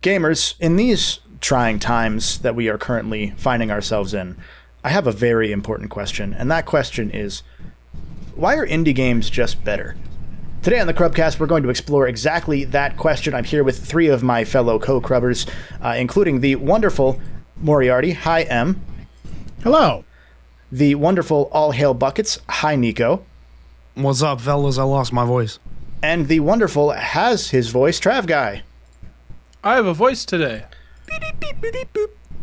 Gamers, in these trying times that we are currently finding ourselves in, I have a very important question, and that question is, why are indie games just better? Today on the CRUBCAST, we're going to explore exactly that question. I'm here with three of my fellow co-crubbers, including the wonderful Moriarty. Hi, M. Hello. The wonderful All Hail Buckets. Hi, Nicco. What's up, fellas? I lost my voice. And the wonderful has his voice, Trav Guy. I have a voice today.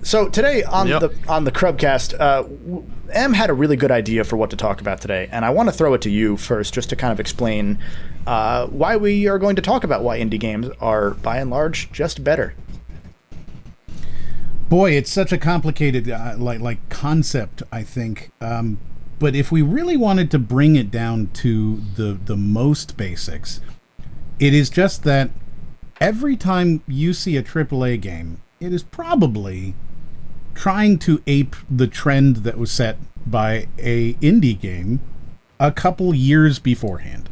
So today on the CRUBCast, M had a really good idea for what to talk about today, and I want to throw it to you first, just to kind of explain why we are going to talk about why indie games are, by and large, just better. Boy, it's such a complicated concept, I think. But if we really wanted to bring it down to the most basics, it is just that every time you see a AAA game, it is probably trying to ape the trend that was set by a indie game a couple years beforehand.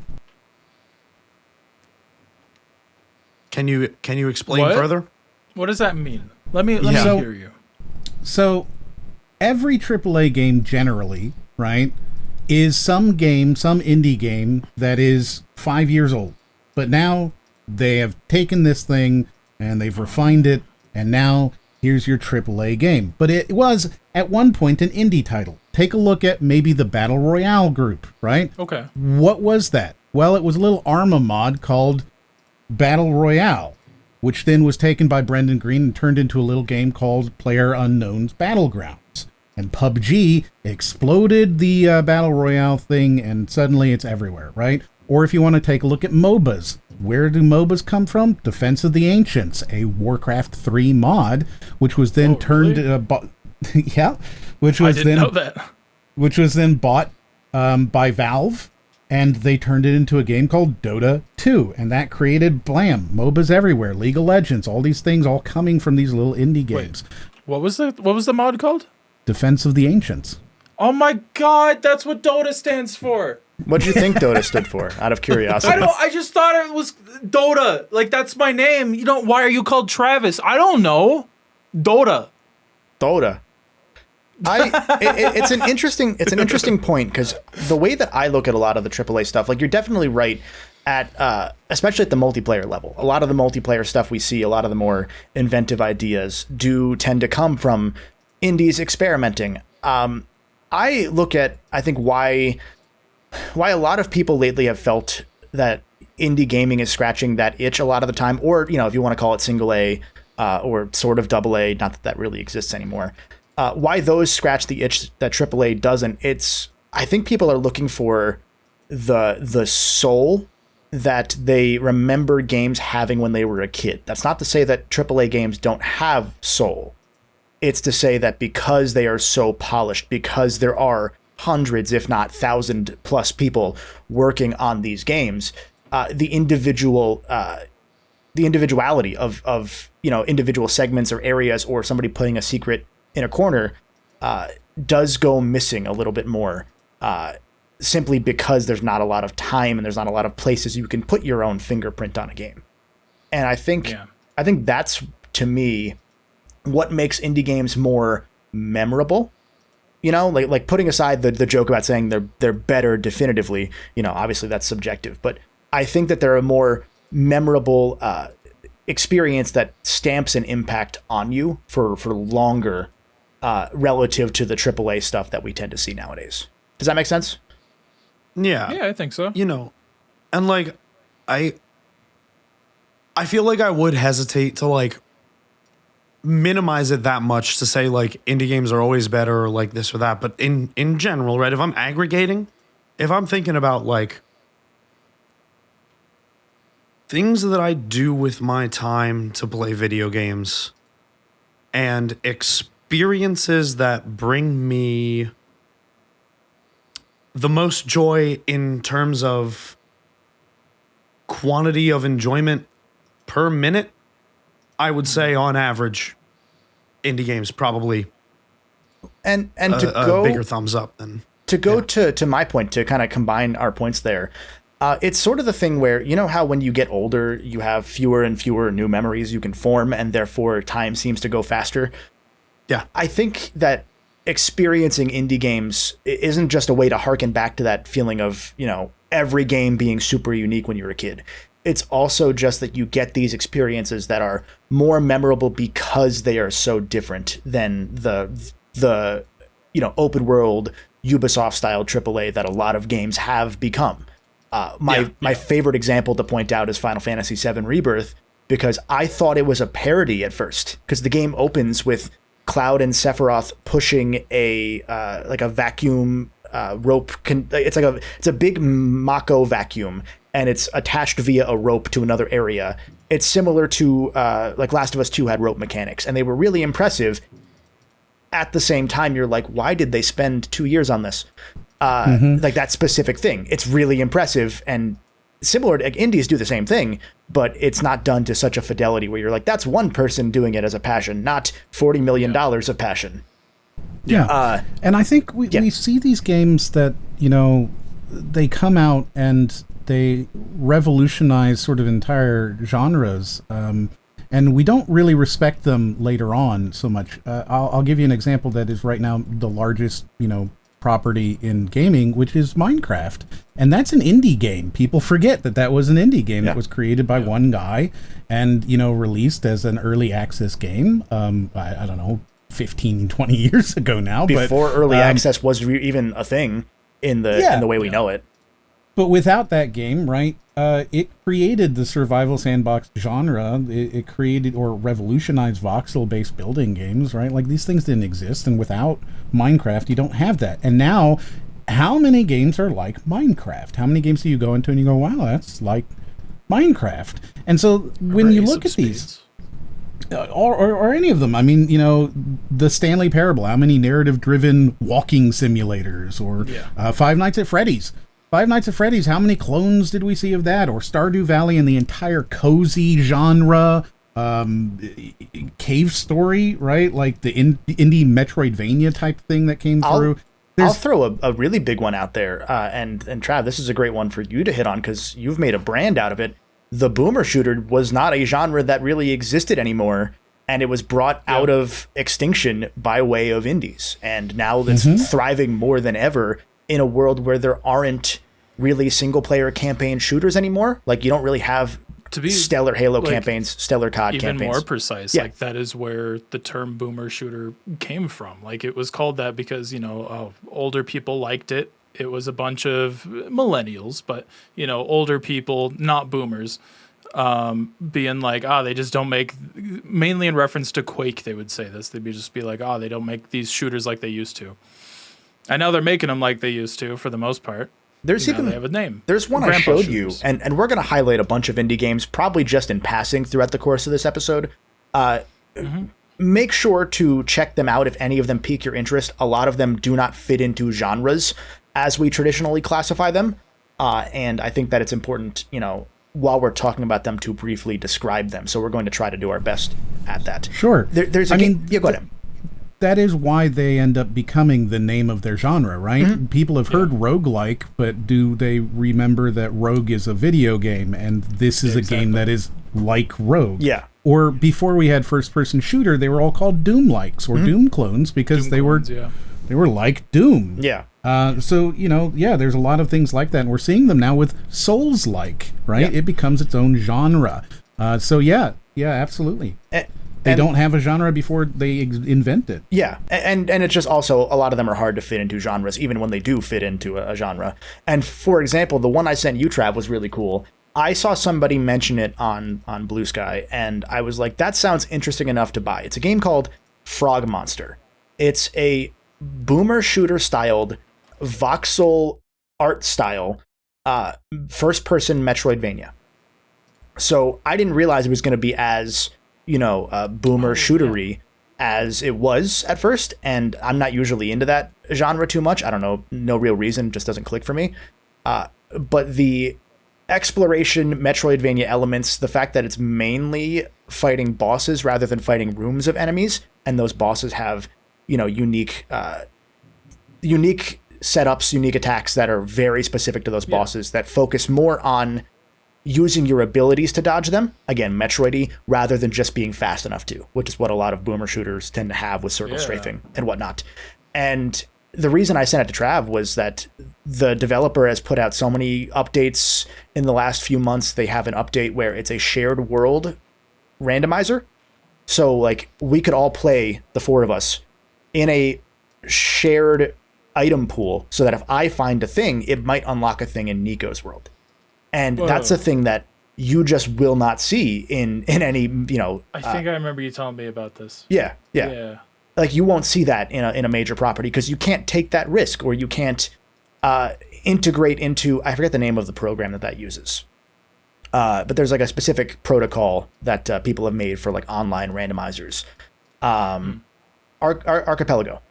Can you explain further? What does that mean? Let me hear you. So every AAA game generally, right, is some indie game that is 5 years old. But now they have taken this thing and they've refined it, and now here's your AAA game. But it was, at one point, an indie title. Take a look at maybe the Battle Royale group, right? Okay. What was that? Well, it was a little Arma mod called Battle Royale, which then was taken by Brendan Green and turned into a little game called PlayerUnknown's Battlegrounds. And PUBG exploded the Battle Royale thing, and suddenly it's everywhere, right? Or if you want to take a look at MOBAs, where do MOBAs come from? Defense of the Ancients, a Warcraft 3 mod, which was then turned... Really? Which was I didn't know that. Which was then bought by Valve, and they turned it into a game called Dota 2, and that created blam, MOBAs everywhere, League of Legends, all these things all coming from these little indie games. Wait, what was the mod called? Defense of the Ancients. Oh my god, that's what Dota stands for. What did you think Dota stood for, out of curiosity? I just thought it was Dota. Like, that's my name. Why are you called Travis? I don't know. Dota. It's an interesting point, because the way that I look at a lot of the AAA stuff, like, you're definitely right at especially at the multiplayer level. A lot of the multiplayer stuff we see, a lot of the more inventive ideas do tend to come from indies experimenting. I look at, I think, why a lot of people lately have felt that indie gaming is scratching that itch a lot of the time, or, if you want to call it single A or sort of double A, not that really exists anymore. Why those scratch the itch that AAA doesn't, I think people are looking for the soul that they remember games having when they were a kid. That's not to say that AAA games don't have soul. It's to say that because they are so polished, because there are hundreds, if not 1,000 plus people working on these games, the individuality of individual segments or areas, or somebody putting a secret in a corner does go missing a little bit more, simply because there's not a lot of time and there's not a lot of places you can put your own fingerprint on a game. And I think that's, to me, what makes indie games more memorable. Like putting aside the joke about saying they're better definitively, obviously that's subjective, but I think that they're a more memorable experience that stamps an impact on you for longer, relative to the AAA stuff that we tend to see nowadays. Does that make sense? Yeah. Yeah, I think so. And like, I feel like I would hesitate to minimize it that much to say like indie games are always better or like this or that. But in general, right, if I'm aggregating, if I'm thinking about like things that I do with my time to play video games and experiences that bring me the most joy in terms of quantity of enjoyment per minute, I would say on average, indie games probably and to go bigger thumbs up than to go to my point, to kind of combine our points there. It's sort of the thing where, you know how when you get older, you have fewer and fewer new memories you can form, and therefore time seems to go faster? Yeah. I think that experiencing indie games isn't just a way to harken back to that feeling of, you know, every game being super unique when you're a kid. It's also just that you get these experiences that are more memorable because they are so different than the you know, open world Ubisoft style AAA that a lot of games have become. My favorite example to point out is Final Fantasy VII Rebirth, because I thought it was a parody at first, because the game opens with Cloud and Sephiroth pushing a like a vacuum rope. It's a big Mako vacuum, and it's attached via a rope to another area. It's similar to like Last of Us 2 had rope mechanics, and they were really impressive. At the same time, you're like, why did they spend 2 years on this? Like that specific thing. It's really impressive, and similar to, like, indies do the same thing, but it's not done to such a fidelity where you're like, that's one person doing it as a passion, not $40 million of passion. Yeah. And I think we see these games that, you know, they come out and they revolutionize sort of entire genres. And we don't really respect them later on so much. I'll give you an example that is right now the largest, you know, property in gaming, which is Minecraft. And that's an indie game. People forget that was an indie game that was created by one guy and, you know, released as an early access game. I don't know, 15, 20 years ago now. Before early access was even a thing in the way we know it. But without that game, right, it created the survival sandbox genre. It created or revolutionized voxel-based building games, right? Like, these things didn't exist, and without Minecraft, you don't have that. And now, how many games are like Minecraft? How many games do you go into and you go, wow, that's like Minecraft? And so when you look at these, or any of them, I mean, you know, the Stanley Parable, how many narrative-driven walking simulators, or Five Nights at Freddy's. Five Nights at Freddy's, how many clones did we see of that? Or Stardew Valley and the entire cozy genre, cave story, right? Like the indie Metroidvania type thing that came through. I'll throw a really big one out there. And Trav, this is a great one for you to hit on because you've made a brand out of it. The boomer shooter was not a genre that really existed anymore, and it was brought out of extinction by way of indies. And now it's thriving more than ever in a world where there aren't really single-player campaign shooters anymore. Like, you don't really have stellar Halo campaigns, stellar COD even campaigns. Even more precise, like, that is where the term boomer shooter came from. Like, it was called that because, you know, older people liked it. It was a bunch of millennials, but, you know, older people, not boomers, being like, they just don't make, mainly in reference to Quake, they would say this. They'd just be like, they don't make these shooters like they used to. And now they're making them like they used to, for the most part. They have a name. There's one I showed you, and we're going to highlight a bunch of indie games, probably just in passing throughout the course of this episode. Make sure to check them out if any of them pique your interest. A lot of them do not fit into genres as we traditionally classify them. And I think that it's important, you know, while we're talking about them, to briefly describe them. So we're going to try to do our best at that. Sure. There's a game. Yeah, go ahead. That is why they end up becoming the name of their genre, right? People have heard roguelike, but do they remember that Rogue is a video game and this is a game that is like Rogue? Yeah. Or before we had first-person shooter, they were all called Doom-likes or Doom clones because they were like Doom. Yeah. So, you know, there's a lot of things like that, and we're seeing them now with Souls-like, right? Yeah. It becomes its own genre. So, absolutely. They don't have a genre before they invent it. Yeah, and it's just also, a lot of them are hard to fit into genres, even when they do fit into a genre. And for example, the one I sent you, Trav, was really cool. I saw somebody mention it on Blue Sky, and I was like, that sounds interesting enough to buy. It's a game called Frog Monster. It's a boomer shooter-styled, voxel art style, first-person Metroidvania. So I didn't realize it was going to be as, you know, boomer shootery as it was at first, and I'm not usually into that genre too much. I don't know, no real reason, just doesn't click for me. But the exploration Metroidvania elements, the fact that it's mainly fighting bosses rather than fighting rooms of enemies, and those bosses have, you know, unique setups, unique attacks that are very specific to those bosses that focus more on using your abilities to dodge them, again, Metroid-y, rather than just being fast enough to, which is what a lot of boomer shooters tend to have with circle strafing and whatnot. And the reason I sent it to Trav was that the developer has put out so many updates in the last few months. They have an update where it's a shared world randomizer. So, like, we could all play, the 4 of us, in a shared item pool so that if I find a thing, it might unlock a thing in Nicco's world. And that's a thing that you just will not see in any, you know. I think I remember you telling me about this. Yeah. Like, you won't see that in a major property because you can't take that risk, or you can't integrate into, I forget the name of the program that uses. But there's like a specific protocol that people have made for like online randomizers. Archipelago.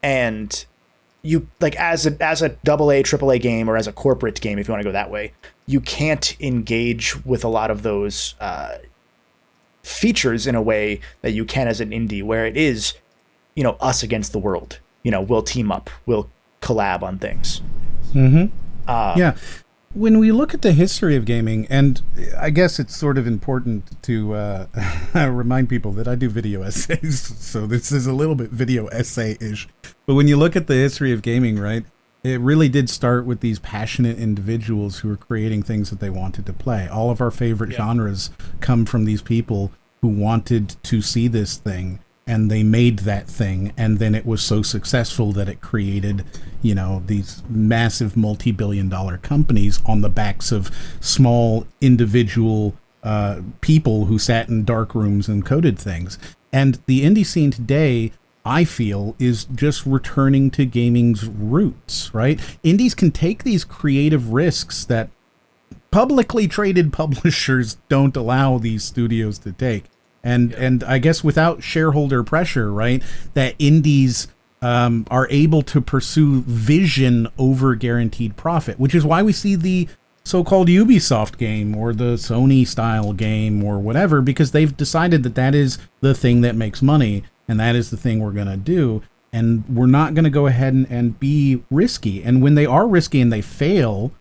And you, like, as a AA, AAA game, or as a corporate game, if you want to go that way, you can't engage with a lot of those features in a way that you can as an indie, where it is, you know, us against the world. You know, we'll team up, we'll collab on things. Yeah. When we look at the history of gaming, and I guess it's sort of important to remind people that I do video essays, so this is a little bit video essay-ish. But when you look at the history of gaming, right, it really did start with these passionate individuals who were creating things that they wanted to play. All of our favorite genres come from these people who wanted to see this thing, and they made that thing, and then it was so successful that it created, you know, these massive multi-billion-dollar companies on the backs of small individual people who sat in dark rooms and coded things. And the indie scene today, I feel, is just returning to gaming's roots, right? Indies can take these creative risks that publicly traded publishers don't allow these studios to take. And I guess without shareholder pressure, right, that indies are able to pursue vision over guaranteed profit, which is why we see the so-called Ubisoft game or the Sony style game or whatever, because they've decided that that is the thing that makes money, and that is the thing we're going to do. And we're not going to go ahead and be risky. And when they are risky and they fail,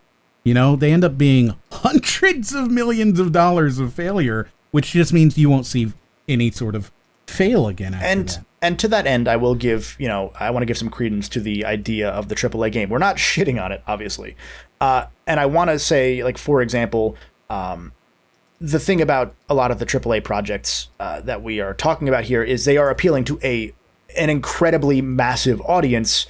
you know, they end up being hundreds of millions of dollars of failure, which just means you won't see any sort of fail again after that. And to that end, I will give, you know, I want to give some credence to the idea of the AAA game. We're not shitting on it, obviously. And I want to say, like, for example, the thing about a lot of the AAA projects that we are talking about here is they are appealing to an incredibly massive audience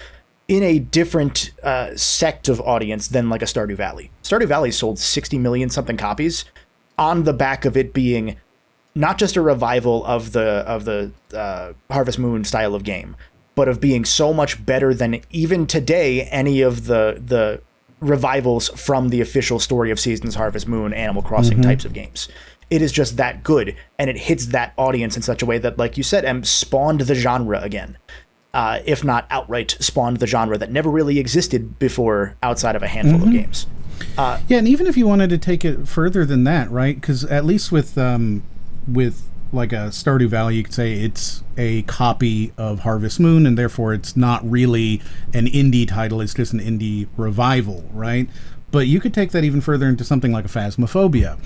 in a different sect of audience than like a Stardew Valley. Stardew Valley sold 60 million something copies on the back of it being not just a revival of the Harvest Moon style of game, but of being so much better than even today any of the revivals from the official Story of Seasons, Harvest Moon, Animal Crossing types of games. It is just that good, and it hits that audience in such a way that, like you said, spawned the genre again. If not outright spawned the genre that never really existed before outside of a handful of games. Yeah, and even if you wanted to take it further than that, right? Because at least with like a Stardew Valley, you could say it's a copy of Harvest Moon, and therefore it's not really an indie title, it's just an indie revival, right? But you could take that even further into something like a Phasmophobia,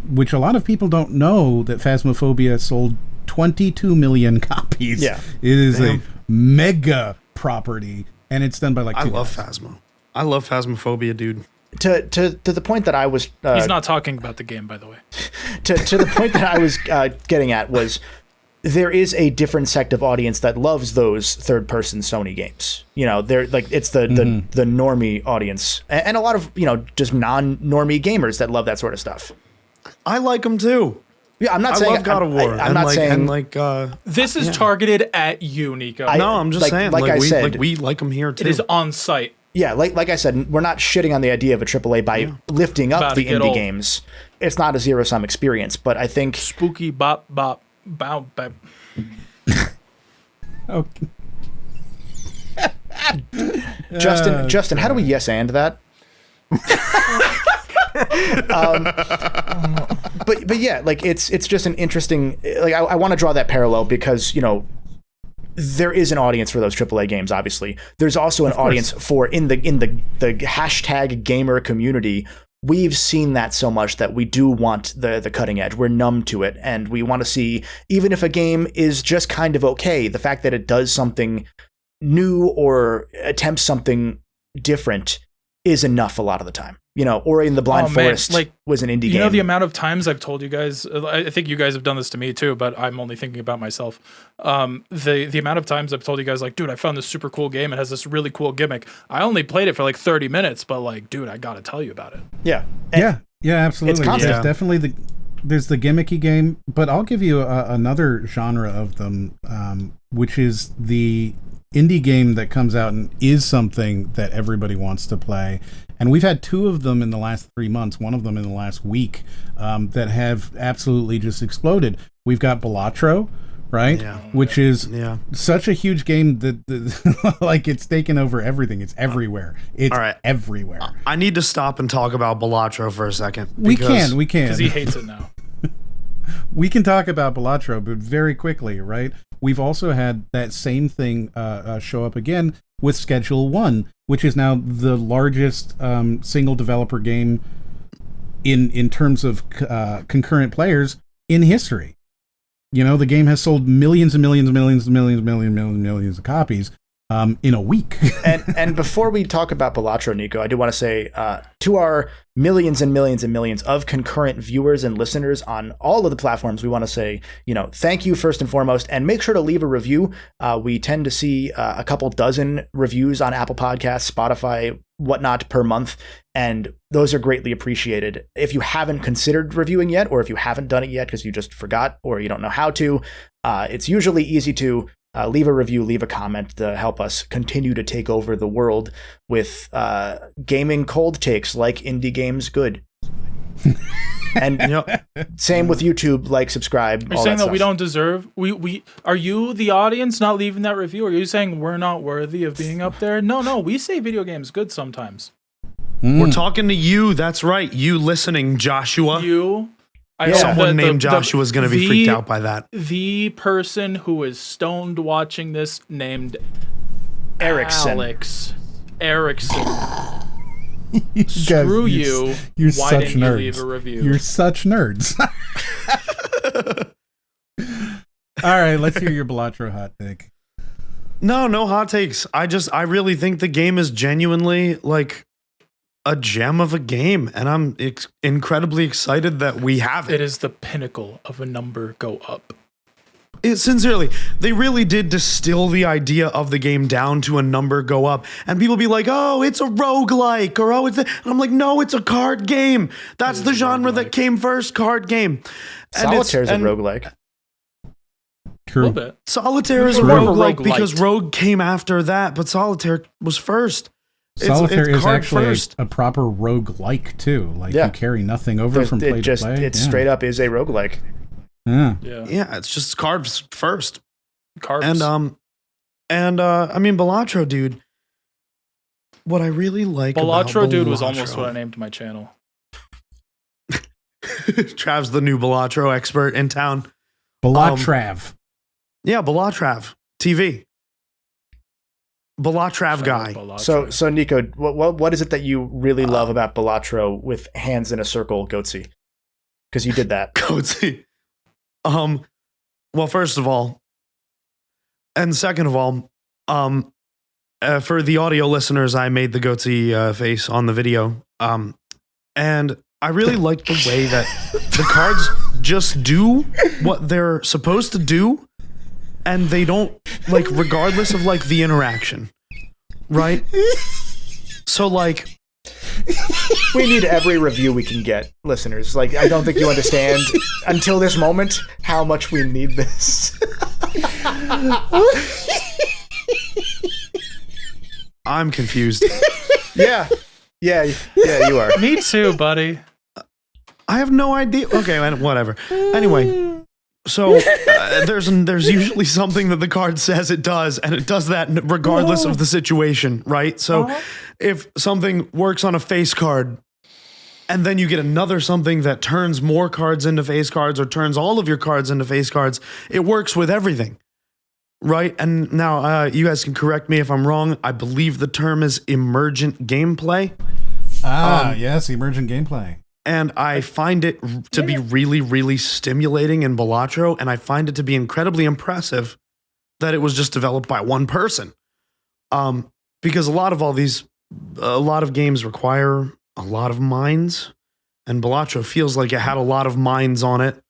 which a lot of people don't know that Phasmophobia sold 22 million copies. Yeah. It is a mega property, and it's done by like I two love guys. Phasmo. I love Phasmophobia, dude. To the point that I was... He's not talking about the game, by the way. To the point that I was getting at was there is a different sect of audience that loves those third-person Sony games. You know, they're like, it's the normie audience, and a lot of, you know, just non-normie gamers that love that sort of stuff. I like them too. Yeah, I'm not I saying love God of War. I'm not saying This is targeted at you, Nicco. no, I'm just saying. Like I said, we like them here too. It is on site. Yeah, like I said, we're not shitting on the idea of a AAA by lifting up About the to get indie old. games. It's not a zero-sum experience, but I think... Spooky bop bop bow bop. Okay. Justin, how do we yes and that? But yeah, like it's just an interesting, like I want to draw that parallel because, you know, there is an audience for those AAA games. Obviously, there's also an audience for in the hashtag gamer community. We've seen that so much that we do want the cutting edge. We're numb to it, and we want to see, even if a game is just kind of okay, the fact that it does something new or attempts something different is enough a lot of the time. You know, Ori and the Blind Forest was an indie game. You know, the amount of times I've told you guys, I think you guys have done this to me too, but I'm only thinking about myself. The amount of times I've told you guys, like, dude, I found this super cool game. It has this really cool gimmick. I only played it for like 30 minutes, but like, dude, I got to tell you about it. Yeah. Yeah, absolutely. There's definitely there's the gimmicky game, but I'll give you another genre of them, which is the indie game that comes out and is something that everybody wants to play. And we've had 2 of them in the last 3 months, one of them in the last week, that have absolutely just exploded. We've got Balatro, right? Yeah. Which is such a huge game that like it's taken over everything. It's everywhere. It's everywhere. I need to stop and talk about Balatro for a second. We can. Because he hates it now. We can talk about Balatro, but very quickly, right? We've also had that same thing show up again with Schedule 1, which is now the largest single developer game in terms of concurrent players in history. You know, the game has sold millions and millions and millions and millions and millions of copies in a week. and before we talk about Balatro, Nicco, I do want to say to our millions and millions and millions of concurrent viewers and listeners on all of the platforms, we want to say, you know, thank you first and foremost, and make sure to leave a review. We tend to see a couple dozen reviews on Apple Podcasts, Spotify, whatnot per month, and those are greatly appreciated. If you haven't considered reviewing yet, or if you haven't done it yet because you just forgot or you don't know how to, it's usually easy to leave a review, leave a comment to help us continue to take over the world with gaming cold takes like indie games good. And same with YouTube, like, subscribe. Are you saying that we don't deserve? We are you the audience not leaving that review? Are you saying we're not worthy of being up there? No, we say video games good sometimes. We're talking to you. That's right. You listening, Joshua. Someone named Joshua is going to be freaked out by that. The person who is stoned watching this named Erickson. Alex Erickson. Screw you. You're Why such didn't nerds. you leave a review? You're such nerds. All right, let's hear your Balatro hot take. No hot takes. I really think the game is genuinely like a gem of a game, and I'm incredibly excited that we have it. It is the pinnacle of a number go up. Sincerely, they really did distill the idea of the game down to a number go up, and people be like, oh, it's a roguelike, or oh, it's and I'm like, no, it's a card game. That's the genre that came first, card game. Solitaire is a roguelike. True. A little bit. Solitaire is a roguelike because Rogue came after that, but Solitaire was first. Solitaire is actually a proper roguelike too. Like you carry nothing over from play to play. It straight up is a roguelike. Yeah. It's just cards first. Carbs. And I mean, Balatro, dude. What I really like Balatro, about dude, was almost what I named my channel. Trav's the new Balatro expert in town. Balatrav. Balatrav TV. Balatrav guy. Balatro. So Nicco, what is it that you really love about Balatro with hands in a circle, Goatsy? Because you did that. Goatsy. Well, first of all, and second of all, for the audio listeners, I made the Goatsy face on the video. And I really like the way that the cards just do what they're supposed to do, and they don't, like, regardless of, like, the interaction, right? So, like, we need every review we can get, listeners. Like, I don't think you understand until this moment how much we need this. I'm confused. Yeah, you are. Me too, buddy. I have no idea. Okay, whatever. Anyway, so there's usually something that the card says it does, and it does that regardless of the situation, right? So if something works on a face card, and then you get another something that turns more cards into face cards or turns all of your cards into face cards, it works with everything, right? And now you guys can correct me if I'm wrong. I believe the term is emergent gameplay. Yes, emergent gameplay. And I find it to be really, really stimulating in Balatro, and I find it to be incredibly impressive that it was just developed by one person. Because a lot of games require a lot of minds, and Balatro feels like it had a lot of minds on it.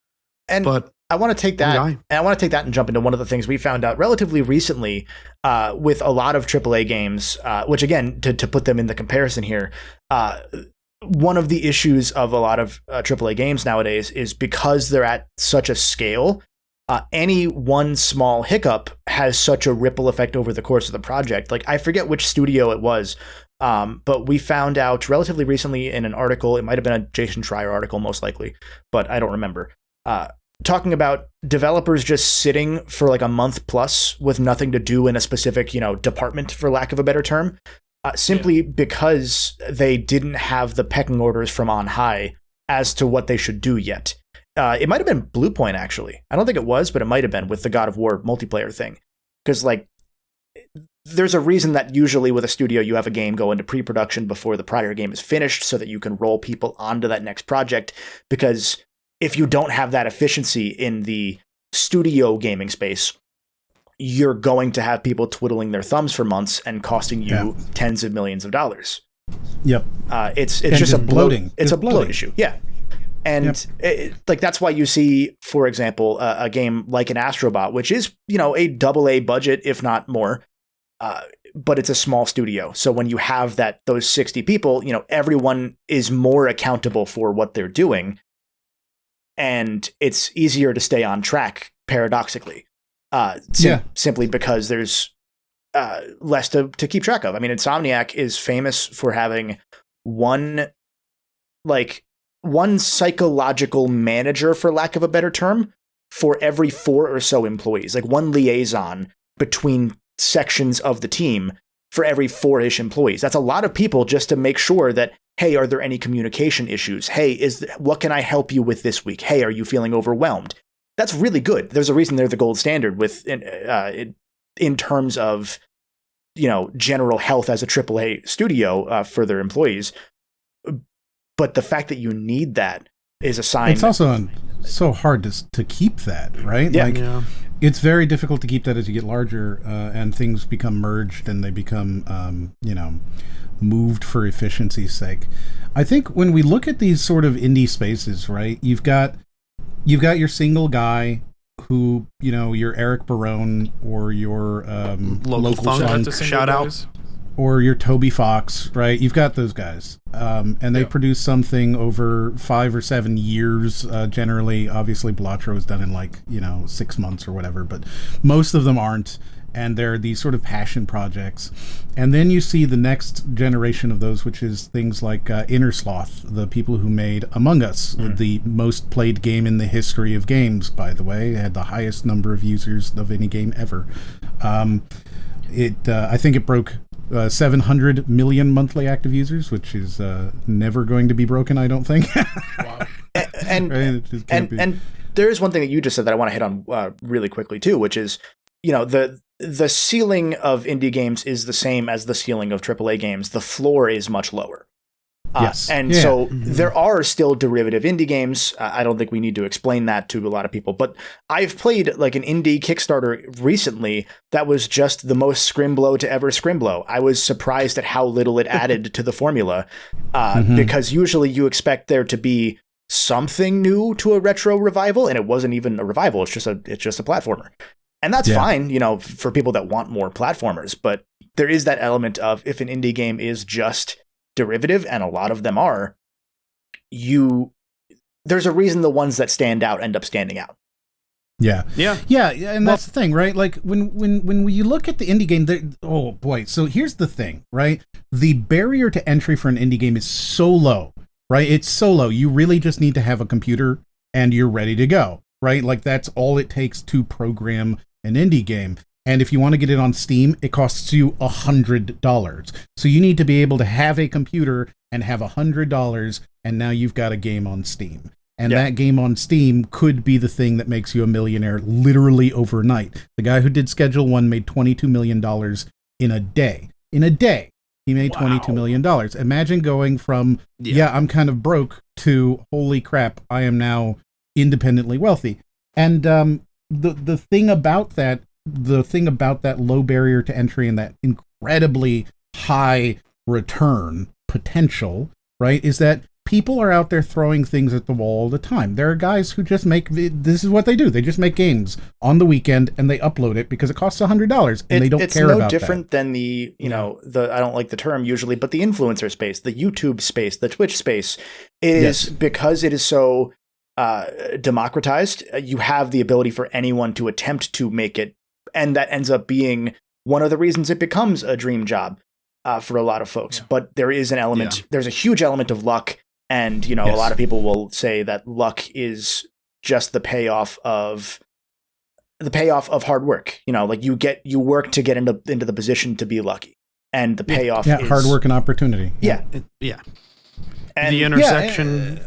But I want to take that, and jump into one of the things we found out relatively recently with a lot of AAA games, which again, to put them in the comparison here, one of the issues of a lot of AAA games nowadays is because they're at such a scale, any one small hiccup has such a ripple effect over the course of the project. Like, I forget which studio it was, but we found out relatively recently in an article, it might have been a Jason Schreier article most likely, but I don't remember, talking about developers just sitting for like a month plus with nothing to do in a specific, department, for lack of a better term. Simply because they didn't have the pecking orders from on high as to what they should do yet. It might have been Bluepoint, actually. I don't think it was, but it might have been with the God of War multiplayer thing. Because, there's a reason that usually with a studio you have a game go into pre-production before the prior game is finished so that you can roll people onto that next project. Because if you don't have that efficiency in the studio gaming space, you're going to have people twiddling their thumbs for months and costing you tens of millions of dollars. Yep. It's just a bloating. It's a bloat issue. Yeah. And that's why you see, for example, a game like an Astrobot, which is, a AA budget, if not more, but it's a small studio. So when you have those 60 people, everyone is more accountable for what they're doing. And it's easier to stay on track, paradoxically. Simply because there's less to keep track of. I mean, Insomniac is famous for having one psychological manager, for lack of a better term, for every 4 or so employees, like one liaison between sections of the team for every 4-ish employees. That's a lot of people just to make sure that, hey, are there any communication issues? Hey, what can I help you with this week? Hey, are you feeling overwhelmed? That's really good. There's a reason they're the gold standard in terms of, general health as a AAA studio for their employees. But the fact that you need that is a sign. It's also so hard to keep that, right? Yeah. It's very difficult to keep that as you get larger and things become merged and they become, moved for efficiency's sake. I think when we look at these sort of indie spaces, right, you've got your single guy who, your Eric Barone or your local funk, shout out, or your Toby Fox, right? You've got those guys, and they produce something over 5 or 7 years. Generally, obviously, Balatro is done in 6 months or whatever, but most of them aren't. And they're these sort of passion projects. And then you see the next generation of those, which is things like Inner Sloth, the people who made Among Us, the most played game in the history of games, by the way. It had the highest number of users of any game ever. I think it broke 700 million monthly active users, which is never going to be broken, I don't think. Wow. And there is one thing that you just said that I want to hit on really quickly, too, which is, the ceiling of indie games is the same as the ceiling of AAA games. The floor is much lower. Yes. So there are still derivative indie games. I don't think we need to explain that to a lot of people, but I've played an indie Kickstarter recently that was just the most Scrimblow to ever Scrimblow. I was surprised at how little it added to the formula, because usually you expect there to be something new to a retro revival, and it wasn't even a revival. It's just a platformer. And that's fine, for people that want more platformers. But there is that element of, if an indie game is just derivative, and a lot of them are, there's a reason the ones that stand out end up standing out. Yeah, and that's the thing, right? Like when you look at the indie game, oh boy. So here's the thing, right? The barrier to entry for an indie game is so low, right? It's so low. You really just need to have a computer and you're ready to go, right? Like that's all it takes to program an indie game. And if you want to get it on Steam, it costs you $100. So you need to be able to have a computer and have $100, and now you've got a game on Steam. And that game on Steam could be the thing that makes you a millionaire literally overnight. The guy who did Schedule 1 made $22 million in a day. In a day, he made $22 million. Imagine going from, I'm kind of broke, to, holy crap, I am now independently wealthy. And the thing about that low barrier to entry and that incredibly high return potential, right, is that people are out there throwing things at the wall all the time. There are guys who just this is what they do. They just make games on the weekend and they upload it because it costs $100 and they don't care about that. It's no different than the, I don't like the term usually, but the influencer space, the YouTube space, the Twitch space. It is because it is so democratized. You have the ability for anyone to attempt to make it. And that ends up being one of the reasons it becomes a dream job for a lot of folks. Yeah. But there is an element, there's a huge element of luck. And, a lot of people will say that luck is just the payoff of hard work. Like you work to get into the position to be lucky. And the payoff is hard work and opportunity. Yeah. And the intersection.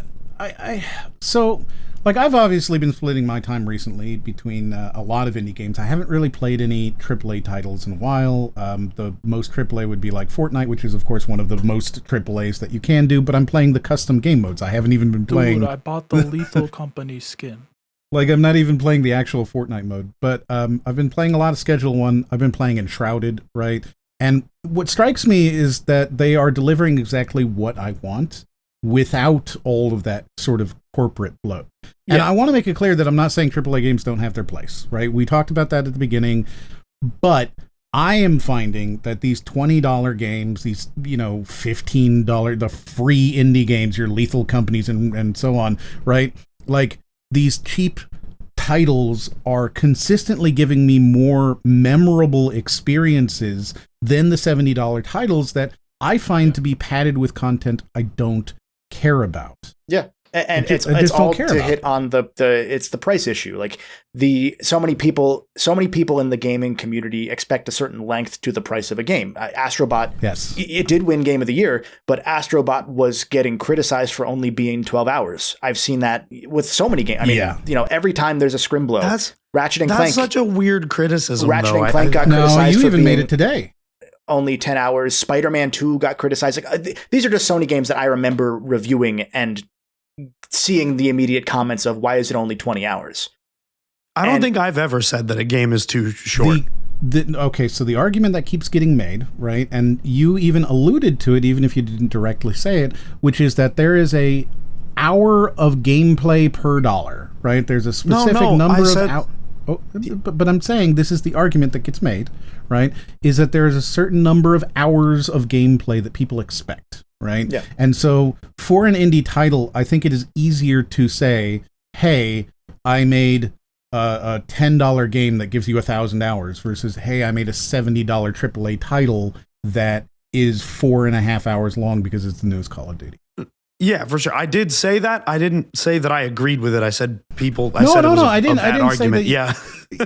So I've obviously been splitting my time recently between a lot of indie games. I haven't really played any AAA titles in a while. The most AAA would be like Fortnite, which is, of course, one of the most AAAs that you can do, but I'm playing the custom game modes. I haven't even been playing... Dude, I bought the Lethal Company skin. I'm not even playing the actual Fortnite mode, but I've been playing a lot of Schedule 1. I've been playing Enshrouded, right? And what strikes me is that they are delivering exactly what I want without all of that sort of corporate bloat. And I want to make it clear that I'm not saying AAA games don't have their place, right? We talked about that at the beginning, but I am finding that these $20 games, these, $15, the free indie games, your Lethal Companies and so on, right? These cheap titles are consistently giving me more memorable experiences than the $70 titles that I find to be padded with content I don't care about. Yeah. And it's all to hit on it's the price issue. So many people in the gaming community expect a certain length to the price of a game. Astrobot, it did win Game of the Year, but Astrobot was getting criticized for only being 12 hours. I've seen that with so many games. Every time there's a scrim blow, Ratchet and Clank. That's such a weird criticism. Ratchet and Clank got criticized. No, you for even made it today. Only 10 hours. Spider-Man 2 got criticized. These are just Sony games that I remember reviewing and seeing the immediate comments of, why is it only 20 hours? I don't think I've ever said that a game is too short. Okay, so the argument that keeps getting made, right, and you even alluded to it, even if you didn't directly say it, which is that there is a hour of gameplay per dollar, right? There's a specific number of hours. Oh, but I'm saying this is the argument that gets made, right? Is that there is a certain number of hours of gameplay that people expect, right? Yeah. And so for an indie title, I think it is easier to say, hey, I made a $10 game that gives you 1,000 hours versus, hey, I made a $70 AAA title that is 4.5 hours long because it's the newest Call of Duty. Yeah, for sure. I did say that. I didn't say that I agreed with it. I said I didn't argument. Say that. Yeah.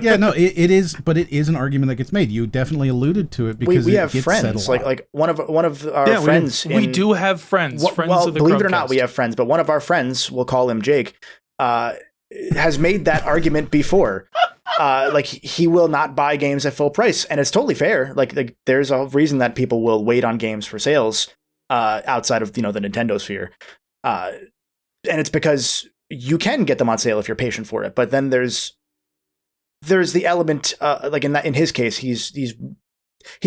Yeah, no, it is, but it is an argument that gets made. You definitely alluded to it because we have friends. Like one of our friends. We do have friends. Friends of the believe Crubcast. it or not, we have friends. But one of our friends, we'll call him Jake, has made that argument before. He will not buy games at full price, and it's totally fair. Like there's a reason that people will wait on games for sales. Outside of the Nintendo sphere, and it's because you can get them on sale if you're patient for it. But then there's the element, in his case, he's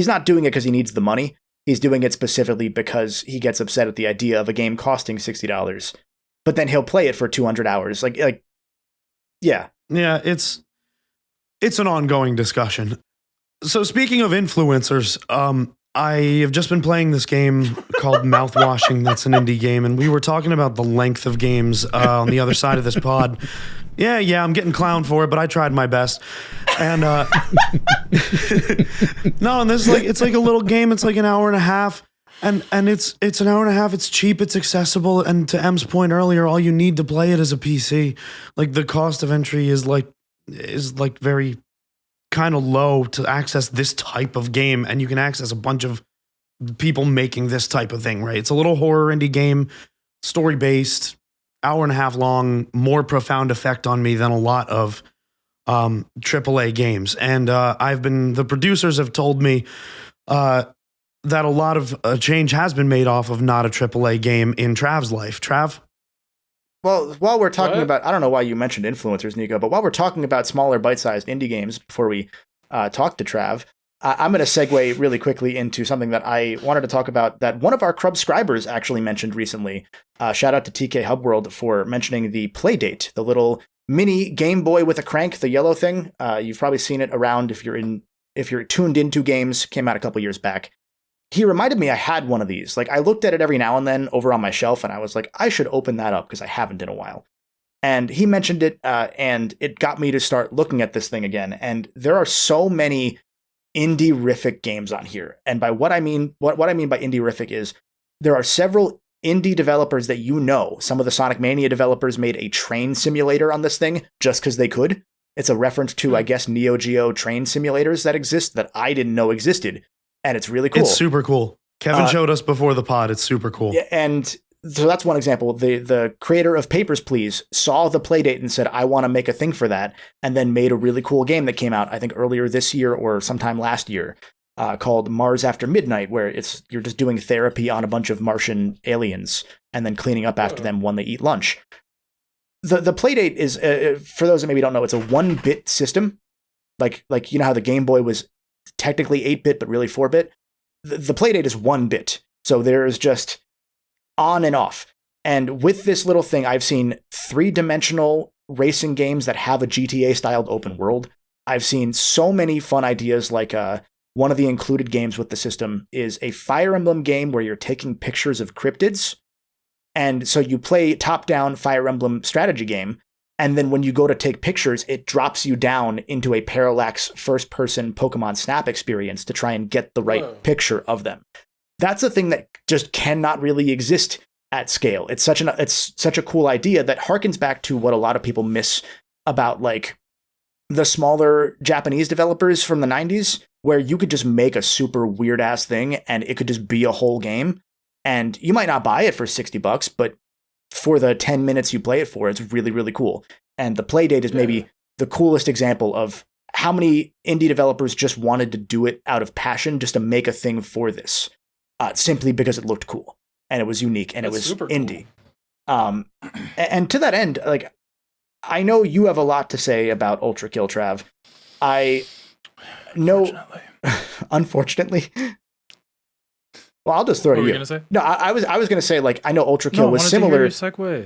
not doing it because he needs the money. He's doing it specifically because he gets upset at the idea of a game costing $60, but then he'll play it for 200 hours. Yeah, it's an ongoing discussion. So speaking of influencers, I have just been playing this game called Mouthwashing. That's an indie game, and we were talking about the length of games on the other side of this pod. Yeah, I'm getting clowned for it, but I tried my best. And no, and this is it's like a little game. It's like an hour and a half, and it's an hour and a half. It's cheap, it's accessible, and to M's point earlier, all you need to play it is a PC. The cost of entry is very kind of low to access this type of game, and you can access a bunch of people making this type of thing, right? It's a little horror indie game, story based. hour and a half long, more profound effect on me than a lot of AAA games. And the producers have told me that a lot of change has been made off of not a AAA game in Trav's life. Trav? Well, while we're talking about, I don't know why you mentioned influencers, Nicco, but while we're talking about smaller bite-sized indie games before we talk to Trav, I'm going to segue really quickly into something that I wanted to talk about that one of our Crubscribers actually mentioned recently. Shout out to TK Hubworld for mentioning the Playdate, the little mini Game Boy with a crank, the yellow thing. You've probably seen it around if you're tuned into games. Came out a couple years back. He reminded me I had one of these. Like, I looked at it every now and then over on my shelf, and I was like, I should open that up because I haven't in a while. And he mentioned it, and it got me to start looking at this thing again. And there are so many indie-rific games on here. And by what I mean by indie-rific is there are several indie developers that some of the Sonic Mania developers made a train simulator on this thing just because they could. It's a reference to, I guess, Neo Geo train simulators that exist that I didn't know existed. And it's really cool. It's super cool. Kevin showed us before the pod. It's super cool. Yeah, and so that's one example. The creator of Papers, Please saw the Playdate and said, I want to make a thing for that, and then made a really cool game that came out, I think, earlier this year or sometime last year, called Mars After Midnight, where you're just doing therapy on a bunch of Martian aliens and then cleaning up after them when they eat lunch. The Playdate is, for those that maybe don't know, it's a 1-bit system. Like you know how the Game Boy was technically 8-bit, but really 4-bit. The Playdate is 1-bit. So there's just on and off. And with this little thing, I've seen 3-dimensional racing games that have a GTA-styled open world. I've seen so many fun ideas, like one of the included games with the system is a Fire Emblem game where you're taking pictures of cryptids. And so you play top-down Fire Emblem strategy game, and then when you go to take pictures, it drops you down into a parallax first-person Pokemon Snap experience to try and get the right picture of them. That's a thing that just cannot really exist at scale. It's such a cool idea that harkens back to what a lot of people miss about like the smaller Japanese developers from the 90s, where you could just make a super weird-ass thing and it could just be a whole game. And you might not buy it for $60, but for the 10 minutes you play it for, it's really, really cool. And the Playdate is maybe the coolest example of how many indie developers just wanted to do it out of passion, just to make a thing for this, simply because it looked cool and it was unique and it was indie. Cool. And to that end, like, I know you have a lot to say about Ultra Kill, Trav. I know, unfortunately. Well, I'll just throw it to you. Gonna say? No, I was going to say, like, I know Ultra Kill was similar.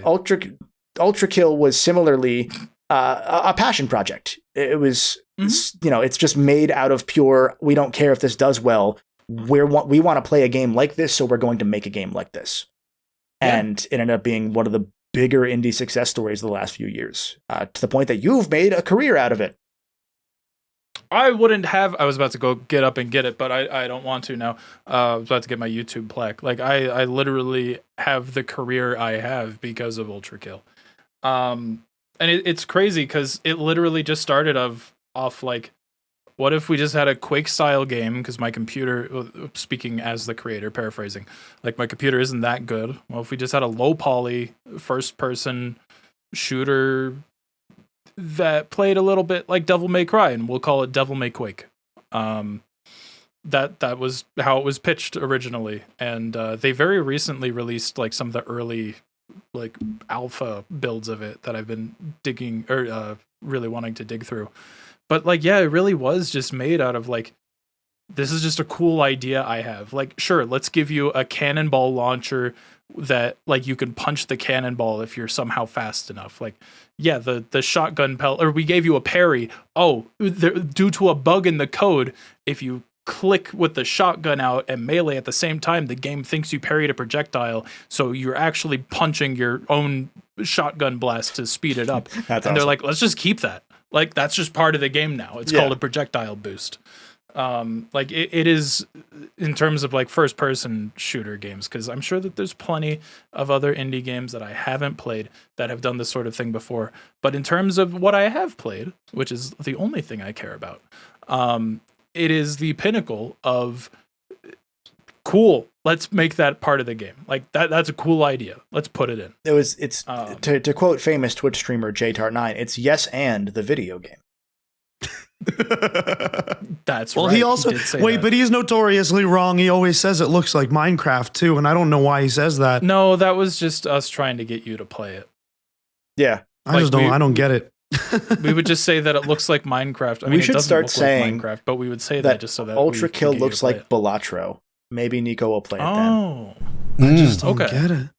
Ultra Kill was similarly a passion project. It was, it's just made out of pure, we don't care if this does well. We want to play a game like this, so we're going to make a game like this. Yeah. And it ended up being one of the bigger indie success stories of the last few years, to the point that you've made a career out of it. I was about to go get up and get it, but I don't want to now. I was about to get my YouTube plaque. Like, I literally have the career I have because of Ultra Kill. And it's crazy because it literally just started off like, what if we just had a Quake style game? Because my computer, speaking as the creator, paraphrasing, like, my computer isn't that good. Well, if we just had a low poly first person shooter that played a little bit like Devil May Cry, and we'll call it Devil May Quake. That was how it was pitched originally, and they very recently released like some of the early like alpha builds of it that I've been digging or really wanting to dig through. But like, yeah, it really was just made out of like, this is just a cool idea I have. Like, sure, let's give you a cannonball launcher that like you can punch the cannonball if you're somehow fast enough. Like, yeah, the shotgun pellet, or we gave you a parry. Oh, due to a bug in the code, if you click with the shotgun out and melee at the same time, the game thinks you parried a projectile, so you're actually punching your own shotgun blast to speed it up. And awesome. They're like, let's just keep that. Like, that's just part of the game now. It's called a projectile boost. Like it is in terms of like first person shooter games, because I'm sure that there's plenty of other indie games that I haven't played that have done this sort of thing before. But in terms of what I have played, which is the only thing I care about, it is the pinnacle of cool. Let's make that part of the game. Like that's a cool idea. Let's put it in. It's to quote famous Twitch streamer JTAR9, it's yes and the video game. That's well, right. he also but he's notoriously wrong. He always says it looks like Minecraft too, and I don't know why he says that. No, that was just us trying to get you to play it. Yeah. I don't get it. We would just say that it looks like Minecraft. I mean, we should start saying like Minecraft, but we would say that just so that Ultra Kill looks like Balatro. Maybe Nicco will play it then. I just don't get it.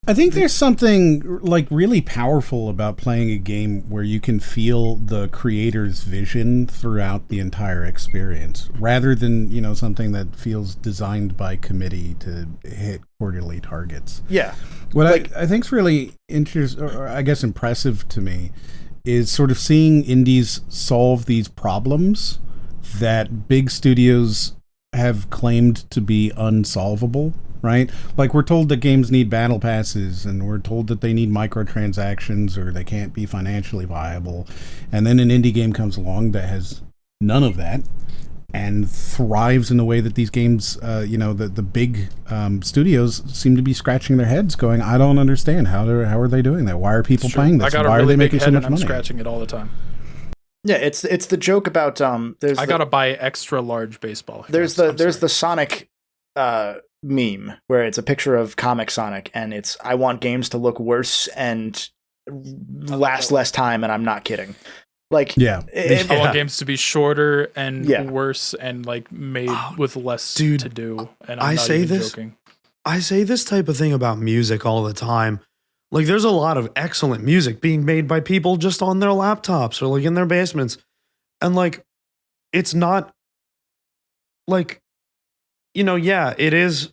I think there's something like really powerful about playing a game where you can feel the creator's vision throughout the entire experience, rather than, you know, something that feels designed by committee to hit quarterly targets. Yeah. What I think's really or I guess impressive to me is sort of seeing indies solve these problems that big studios have claimed to be unsolvable. Right? Like, we're told that games need battle passes, and we're told that they need microtransactions or they can't be financially viable. And then an indie game comes along that has none of that and thrives in the way that these games, the big studios seem to be scratching their heads going, I don't understand. How are they doing that? Why are people playing this? Why are they making so much money? I'm scratching it all the time. Yeah, it's the joke about I gotta buy extra large baseball. There's the Sonic meme where it's a picture of comic Sonic and it's I want games to look worse and last less time, and I'm not kidding. Like, yeah, I want games to be shorter and worse and like made with less to do. And I'm not even joking. I say this type of thing about music all the time. Like, there's a lot of excellent music being made by people just on their laptops or like in their basements, and like, it's not like, you know, yeah, it is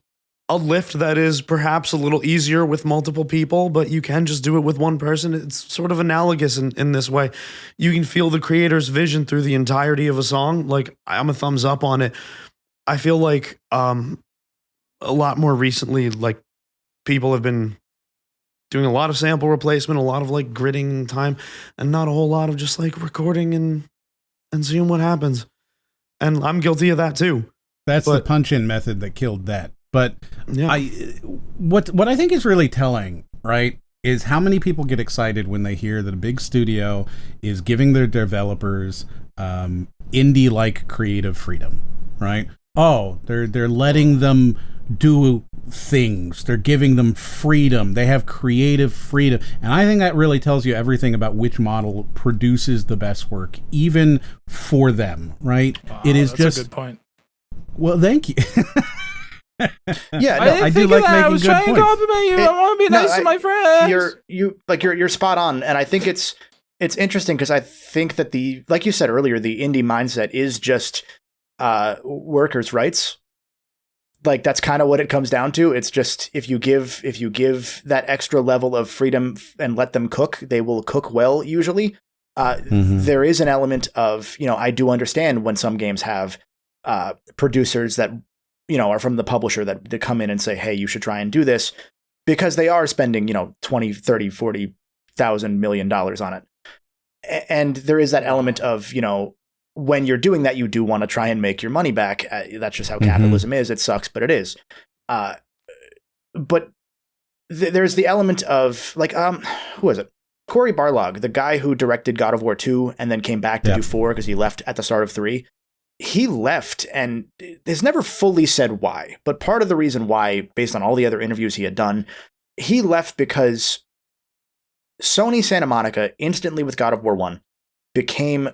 a lift that is perhaps a little easier with multiple people, but you can just do it with one person. It's sort of analogous in this way. You can feel the creator's vision through the entirety of a song. Like, I'm a thumbs up on it. I feel like a lot more recently, like, people have been doing a lot of sample replacement, a lot of like gridding time, and not a whole lot of just like recording and seeing what happens. And I'm guilty of that too. That's the punch-in method that killed that. But yeah. What I think is really telling, right, is how many people get excited when they hear that a big studio is giving their developers indie-like creative freedom, right? Oh, they're letting them do things. They're giving them freedom. They have creative freedom. And I think that really tells you everything about which model produces the best work, even for them, right? Wow, it is that's just a good point. Well, thank you. Yeah, I do like making good points. I was trying to compliment you. I want to be nice to my friends. You're spot on, and I think it's interesting because I think that like you said earlier, the indie mindset is just workers' rights. Like, that's kind of what it comes down to. It's just if you give that extra level of freedom and let them cook, they will cook well usually. There is an element of, you know, I do understand when some games have producers that, you know, are from the publisher that come in and say, hey, you should try and do this, because they are spending, you know, 20, 30, 40,000 million dollars on it. And there is that element of, you know, when you're doing that, you do want to try and make your money back. That's just how capitalism is. It sucks, but it is. But there's the element of like, who is it? Cory Barlog, the guy who directed God of War 2 and then came back to do 4 because he left at the start of 3. He left and has never fully said why, but part of the reason why, based on all the other interviews he had done, he left because Sony Santa Monica instantly with God of War 1 became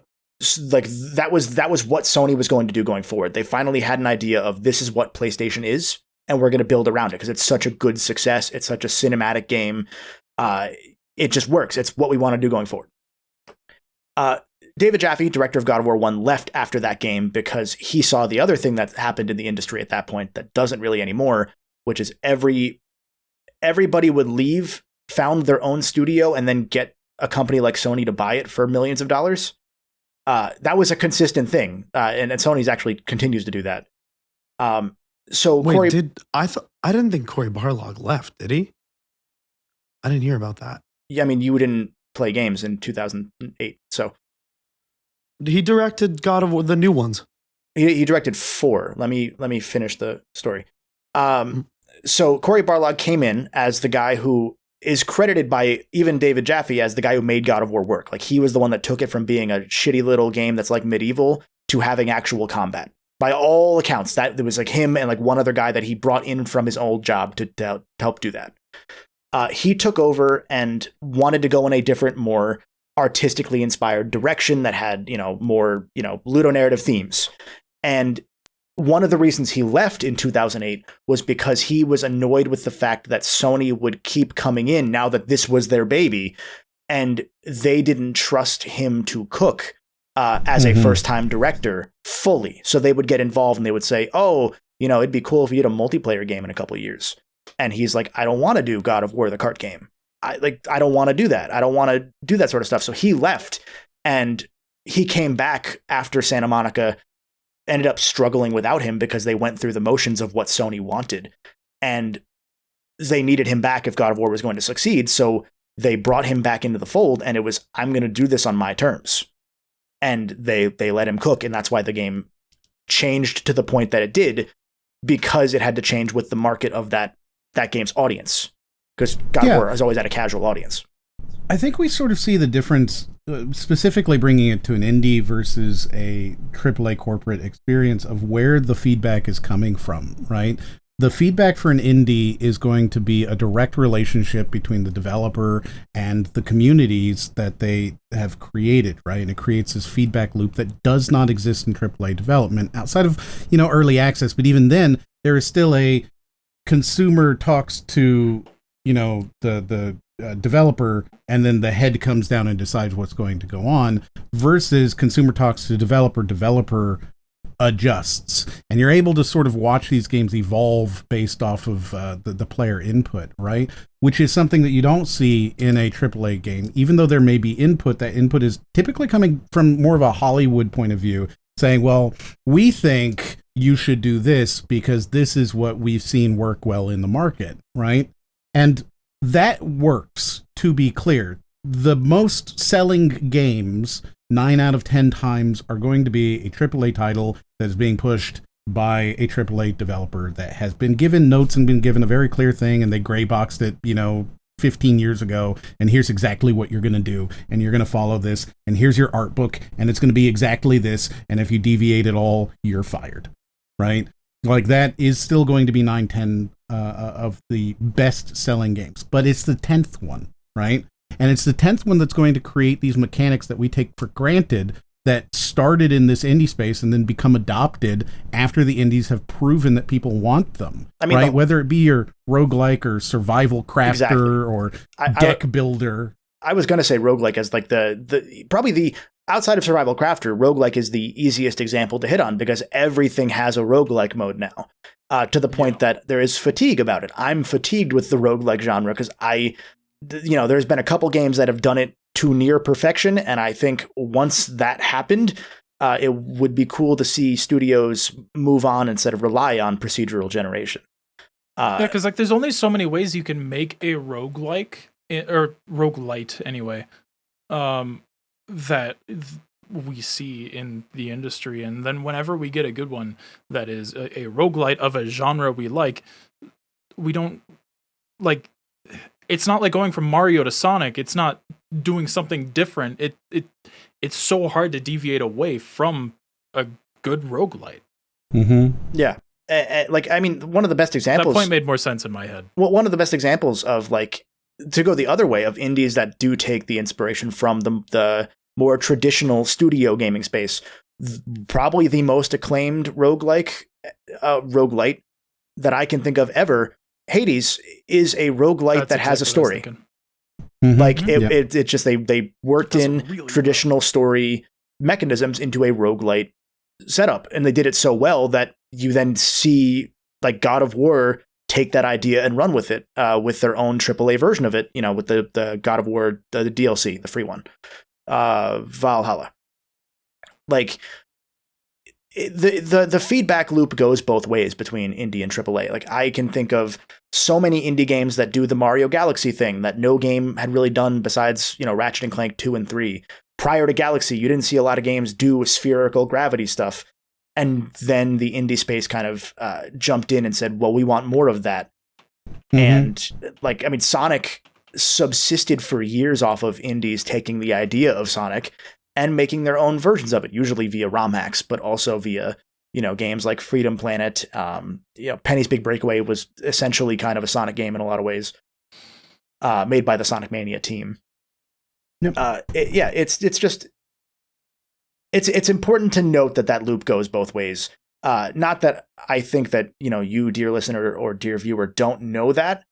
like, that was what Sony was going to do going forward. They finally had an idea of this is what PlayStation is, and we're going to build around it because it's such a good success. It's such a cinematic game. It just works. It's what we want to do going forward. David Jaffe, director of God of War 1, left after that game because he saw the other thing that happened in the industry at that point that doesn't really anymore, which is everybody would leave, found their own studio, and then get a company like Sony to buy it for millions of dollars. That was a consistent thing, and Sony's actually continues to do that. So wait, I didn't think Cory Barlog left, did he? I didn't hear about that. Yeah, I mean, you didn't play games in 2008, so he directed God of War, the new ones. He directed 4. Let me finish the story. So Cory Barlog came in as the guy who is credited by even David Jaffe as the guy who made God of War work. Like, he was the one that took it from being a shitty little game that's like medieval to having actual combat. By all accounts, that there was like him and like one other guy that he brought in from his old job to help do that. He took over and wanted to go in a different, more artistically inspired direction that had, more, ludonarrative themes. And one of the reasons he left in 2008 was because he was annoyed with the fact that Sony would keep coming in now that this was their baby, and they didn't trust him to cook as a first-time director fully. So they would get involved and they would say, oh, it'd be cool if we did a multiplayer game in a couple of years. And he's like, I don't want to do God of War, the cart game. I don't want to do that. I don't want to do that sort of stuff. So he left, and he came back after Santa Monica ended up struggling without him because they went through the motions of what Sony wanted, and they needed him back if God of War was going to succeed. So they brought him back into the fold, and it was, I'm going to do this on my terms. And they let him cook. And that's why the game changed to the point that it did, because it had to change with the market of that game's audience. Because God of War has always had a casual audience. I think we sort of see the difference, specifically bringing it to an indie versus a AAA corporate experience, of where the feedback is coming from, right? The feedback for an indie is going to be a direct relationship between the developer and the communities that they have created, right? And it creates this feedback loop that does not exist in AAA development outside of, early access. But even then, there is still a consumer talks to, the developer, and then the head comes down and decides what's going to go on, versus consumer talks to developer adjusts, and you're able to sort of watch these games evolve based off of the player input, right? Which is something that you don't see in a AAA game. Even though there may be input, that input is typically coming from more of a Hollywood point of view, saying, well, we think you should do this because this is what we've seen work well in the market, right? And that works, to be clear. The most selling games 9 out of 10 times are going to be a AAA title that is being pushed by a AAA developer that has been given notes and been given a very clear thing, and they gray boxed it, 15 years ago, and here's exactly what you're going to do, and you're going to follow this, and here's your art book, and it's going to be exactly this, and if you deviate at all, you're fired, right? Like, that is still going to be 9-10 of the best-selling games, but it's the 10th one, right? And it's the 10th one that's going to create these mechanics that we take for granted that started in this indie space and then become adopted after the indies have proven that people want them. I mean, right? Whether it be your roguelike or survival crafter or deck builder. I was going to say roguelike as like the probably the outside of survival crafter, roguelike is the easiest example to hit on because everything has a roguelike mode now. To the point that there is fatigue about it. I'm fatigued with the roguelike genre because there's been a couple games that have done it to near perfection, and I think once that happened, it would be cool to see studios move on instead of rely on procedural generation. Because there's only so many ways you can make a roguelike, or roguelite anyway, that we see in the industry. And then whenever we get a good one that is a roguelite of a genre we like, we don't like. It's not like going from Mario to Sonic. It's not doing something different. It's so hard to deviate away from a good roguelite. Mm-hmm. Yeah. One of the best examples. That point made more sense in my head. Well, one of the best examples of to go the other way of indies that do take the inspiration from the more traditional studio gaming space. Probably the most acclaimed roguelite that I can think of ever. Hades is a roguelite that has a story. Mm-hmm. It's just they worked in really traditional story mechanisms into a roguelite setup, and they did it so well that you then see like God of War take that idea and run with it with their own AAA version of it. With the God of War the DLC, the free one, Valhalla. The feedback loop goes both ways between indie and AAA. Like, I can think of so many indie games that do the Mario Galaxy thing that no game had really done besides, Ratchet and Clank 2 and 3. Prior to Galaxy, you didn't see a lot of games do spherical gravity stuff. And then the indie space kind of jumped in and said, well, we want more of that. Mm-hmm. And like, I mean, Sonic subsisted for years off of indies taking the idea of Sonic and making their own versions of it, usually via ROM hacks, but also via, you know, games like Freedom Planet. You know, Penny's Big Breakaway was essentially kind of a Sonic game in a lot of ways, made by the Sonic Mania team. Yep. It's important to note that loop goes both ways. Not that I think that, you know, you, dear listener or dear viewer, don't know that,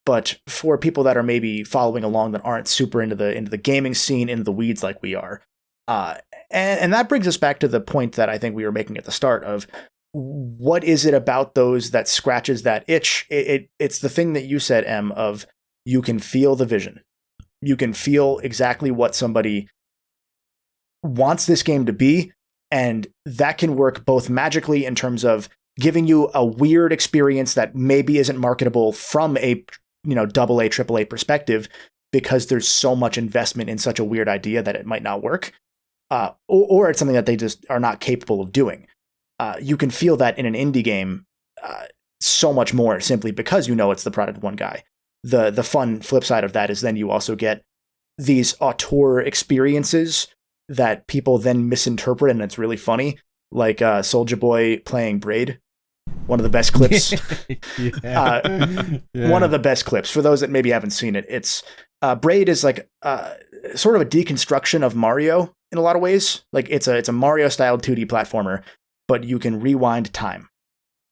but for people that are maybe following along that aren't super into the gaming scene, into the weeds like we are, and that brings us back to the point that I think we were making at the start of what is it about those that scratches that itch? It's the thing that you said, Em, of you can feel the vision. You can feel exactly what somebody wants this game to be, and that can work both magically in terms of giving you a weird experience that maybe isn't marketable from a, you know, AA, AAA perspective, because there's so much investment in such a weird idea that it might not work, or it's something that they just are not capable of doing. You can feel that in an indie game so much more simply because you know it's the product of one guy. The fun flip side of that is then you also get these auteur experiences that people then misinterpret, and it's really funny. Like Soulja Boy playing Braid, one of the best clips. One of the best clips. For those that maybe haven't seen it, it's Braid is like sort of a deconstruction of Mario in a lot of ways. Like it's a Mario styled 2D platformer, but you can rewind time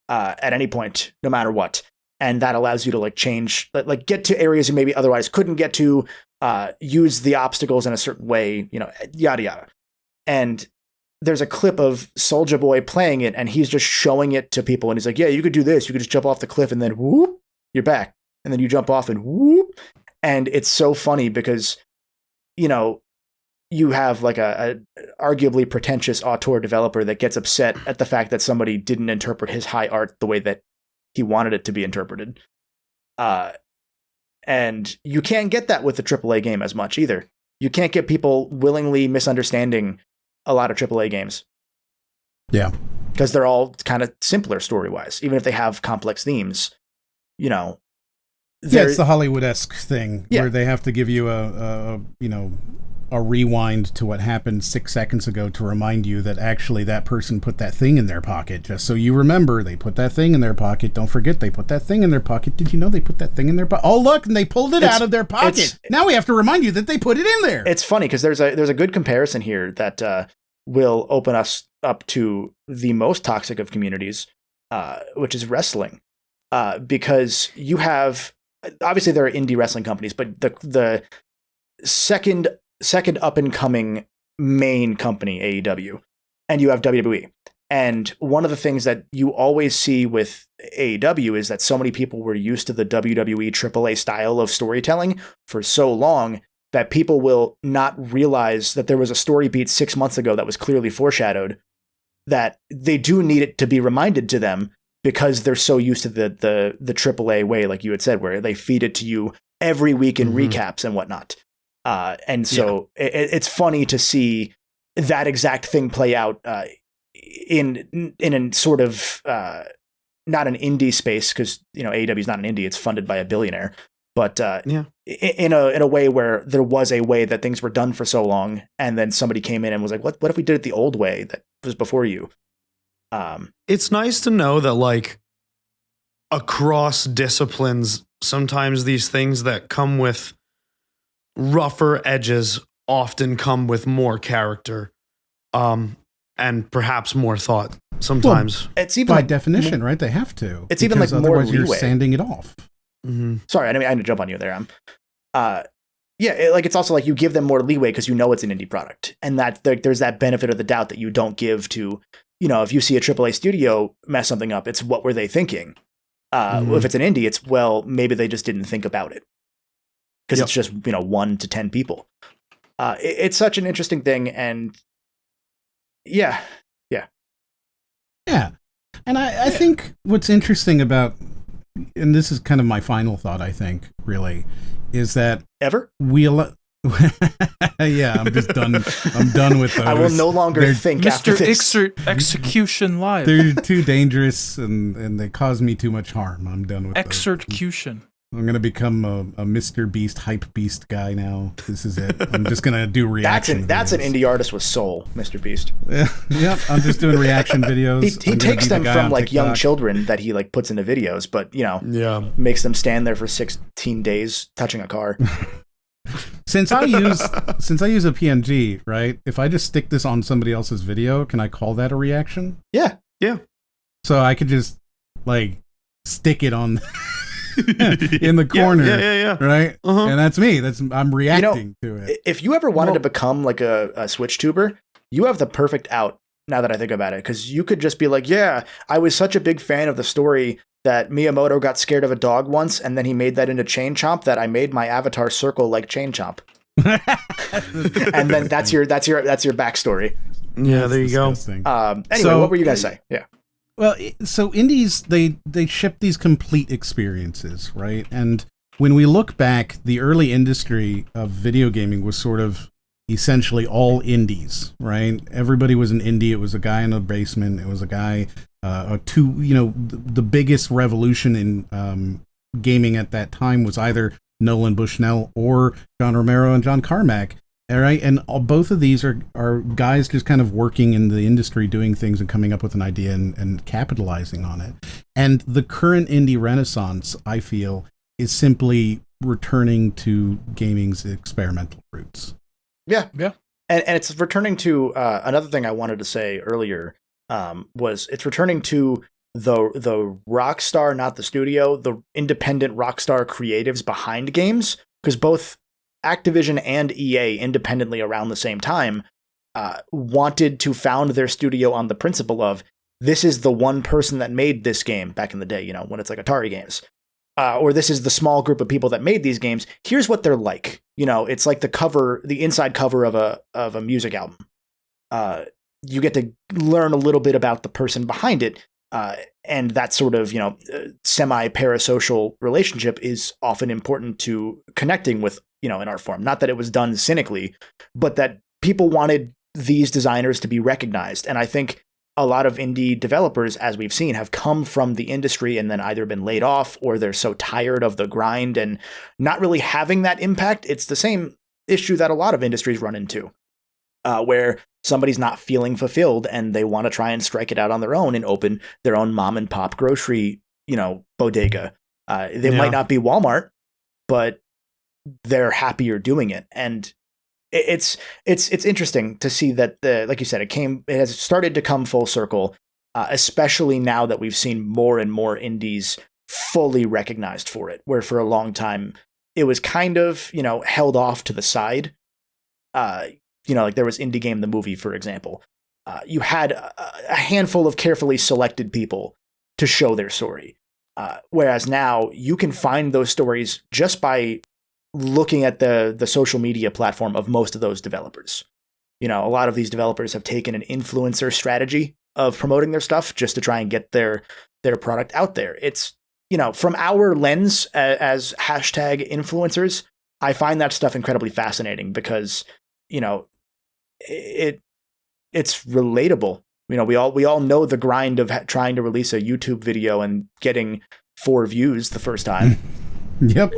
at any point, no matter what. And that allows you to like change, like get to areas you maybe otherwise couldn't get to, use the obstacles in a certain way, you know, yada, yada. And there's a clip of Soulja Boy playing it, and he's just showing it to people. And he's like, yeah, you could do this. You could just jump off the cliff and then whoop, you're back. And then you jump off and whoop. And it's so funny because, you know, you have like a arguably pretentious auteur developer that gets upset at the fact that somebody didn't interpret his high art the way that he wanted it to be interpreted. And you can't get that with the AAA game as much either. You can't get people willingly misunderstanding a lot of AAA games. Yeah. Because they're all kind of simpler story-wise, even if they have complex themes, you know. Yeah, it's the Hollywood-esque thing where they have to give you a rewind to what happened 6 seconds ago to remind you that actually that person put that thing in their pocket. Just so you remember, they put that thing in their pocket. Don't forget they put that thing in their pocket. Did you know they put that thing in their pocket? Oh, look, and they pulled it out of their pocket. Now we have to remind you that they put it in there. It's funny because there's a good comparison here that will open us up to the most toxic of communities, which is wrestling. Because you have, obviously there are indie wrestling companies, but the second up and coming main company, AEW, and you have WWE. And one of the things that you always see with AEW is that so many people were used to the WWE AAA style of storytelling for so long that people will not realize that there was a story beat 6 months ago that was clearly foreshadowed, that they do need it to be reminded to them because they're so used to the AAA way, like you had said, where they feed it to you every week in recaps and whatnot. And so it's funny to see that exact thing play out in a sort of not an indie space, because you know AEW is not an indie; it's funded by a billionaire. But in a way where there was a way that things were done for so long, and then somebody came in and was like, "What if we did it the old way that was before you?" It's nice to know that like across disciplines, sometimes these things that come with rougher edges often come with more character, and perhaps more thought sometimes. Well, it's even by definition, right? They have to. It's even like more leeway. You're sanding it off. Mm-hmm. Sorry, I didn't mean to jump on you there. It's also like you give them more leeway because you know it's an indie product, and that there's that benefit of the doubt that you don't give to, you know, if you see a AAA studio mess something up, it's what were they thinking? If it's an indie, it's, well, maybe they just didn't think about it. Because it's just, you know, 1 to 10 people. It's such an interesting thing, and yeah. And I think what's interesting about, and this is kind of my final thought, I think, really, is that ever Yeah, I'm just done. I'm done with those. I will no longer They're- think after Mr. this. Execution Live. They're too dangerous and they cause me too much harm. I'm done with those. Execution. I'm gonna become a Mr. Beast hype beast guy now. This is it. I'm just gonna do reaction. That's an videos. indie artist with soul, Mr. Beast. Yep, I'm just doing reaction videos. He I'm gonna takes be the them guy from on like young TikTok. children that he like puts into videos, but Yeah. makes them stand there for 16 days touching a car. Since I use a PNG, right? If I just stick this on somebody else's video, can I call that a reaction? Yeah. So I could just like stick it on in the corner, Yeah. right? Uh-huh. And that's me. I'm reacting to it. If you ever wanted to become like a Switch tuber, you have the perfect out now that I think about it, because you could just be like, yeah, I was such a big fan of the story that Miyamoto got scared of a dog once, and then he made that into Chain Chomp, that I made my avatar circle like Chain Chomp. And then that's your backstory. Yeah, there you go. Disgusting. Anyway, So- what were you guys saying? Yeah. Well, so indies, they ship these complete experiences, right? And when we look back, the early industry of video gaming was sort of essentially all indies, right? Everybody was an indie. It was a guy in a basement. It was a guy, the biggest revolution in gaming at that time was either Nolan Bushnell or John Romero and John Carmack. All right, and both of these are guys just kind of working in the industry, doing things and coming up with an idea and capitalizing on it. And the current indie renaissance, I feel, is simply returning to gaming's experimental roots. Yeah. Yeah. And it's returning to another thing I wanted to say earlier, was it's returning to the Rockstar, not the studio, the independent Rockstar creatives behind games, because both Activision and EA independently around the same time wanted to found their studio on the principle of, this is the one person that made this game back in the day, when it's like Atari games. Or this is the small group of people that made these games. Here's what they're like. It's like the inside cover of a music album. You get to learn a little bit about the person behind it. And that sort of, semi-parasocial relationship is often important to connecting with, an art form. Not that it was done cynically, but that people wanted these designers to be recognized. And I think a lot of indie developers, as we've seen, have come from the industry and then either been laid off, or they're so tired of the grind and not really having that impact. It's the same issue that a lot of industries run into, where somebody's not feeling fulfilled and they want to try and strike it out on their own and open their own mom and pop grocery, bodega. They might not be Walmart, but they're happier doing it. And it's interesting to see that, like you said, it has started to come full circle, especially now that we've seen more and more indies fully recognized for it, where for a long time it was kind of, held off to the side. Like there was Indie Game the Movie, for example. You had a handful of carefully selected people to show their story. Whereas now you can find those stories just by looking at the social media platform of most of those developers. A lot of these developers have taken an influencer strategy of promoting their stuff just to try and get their product out there. It's, from our lens as hashtag influencers, I find that stuff incredibly fascinating because, it's relatable. We all know the grind of trying to release a YouTube video and getting 4 views the first time. Yep.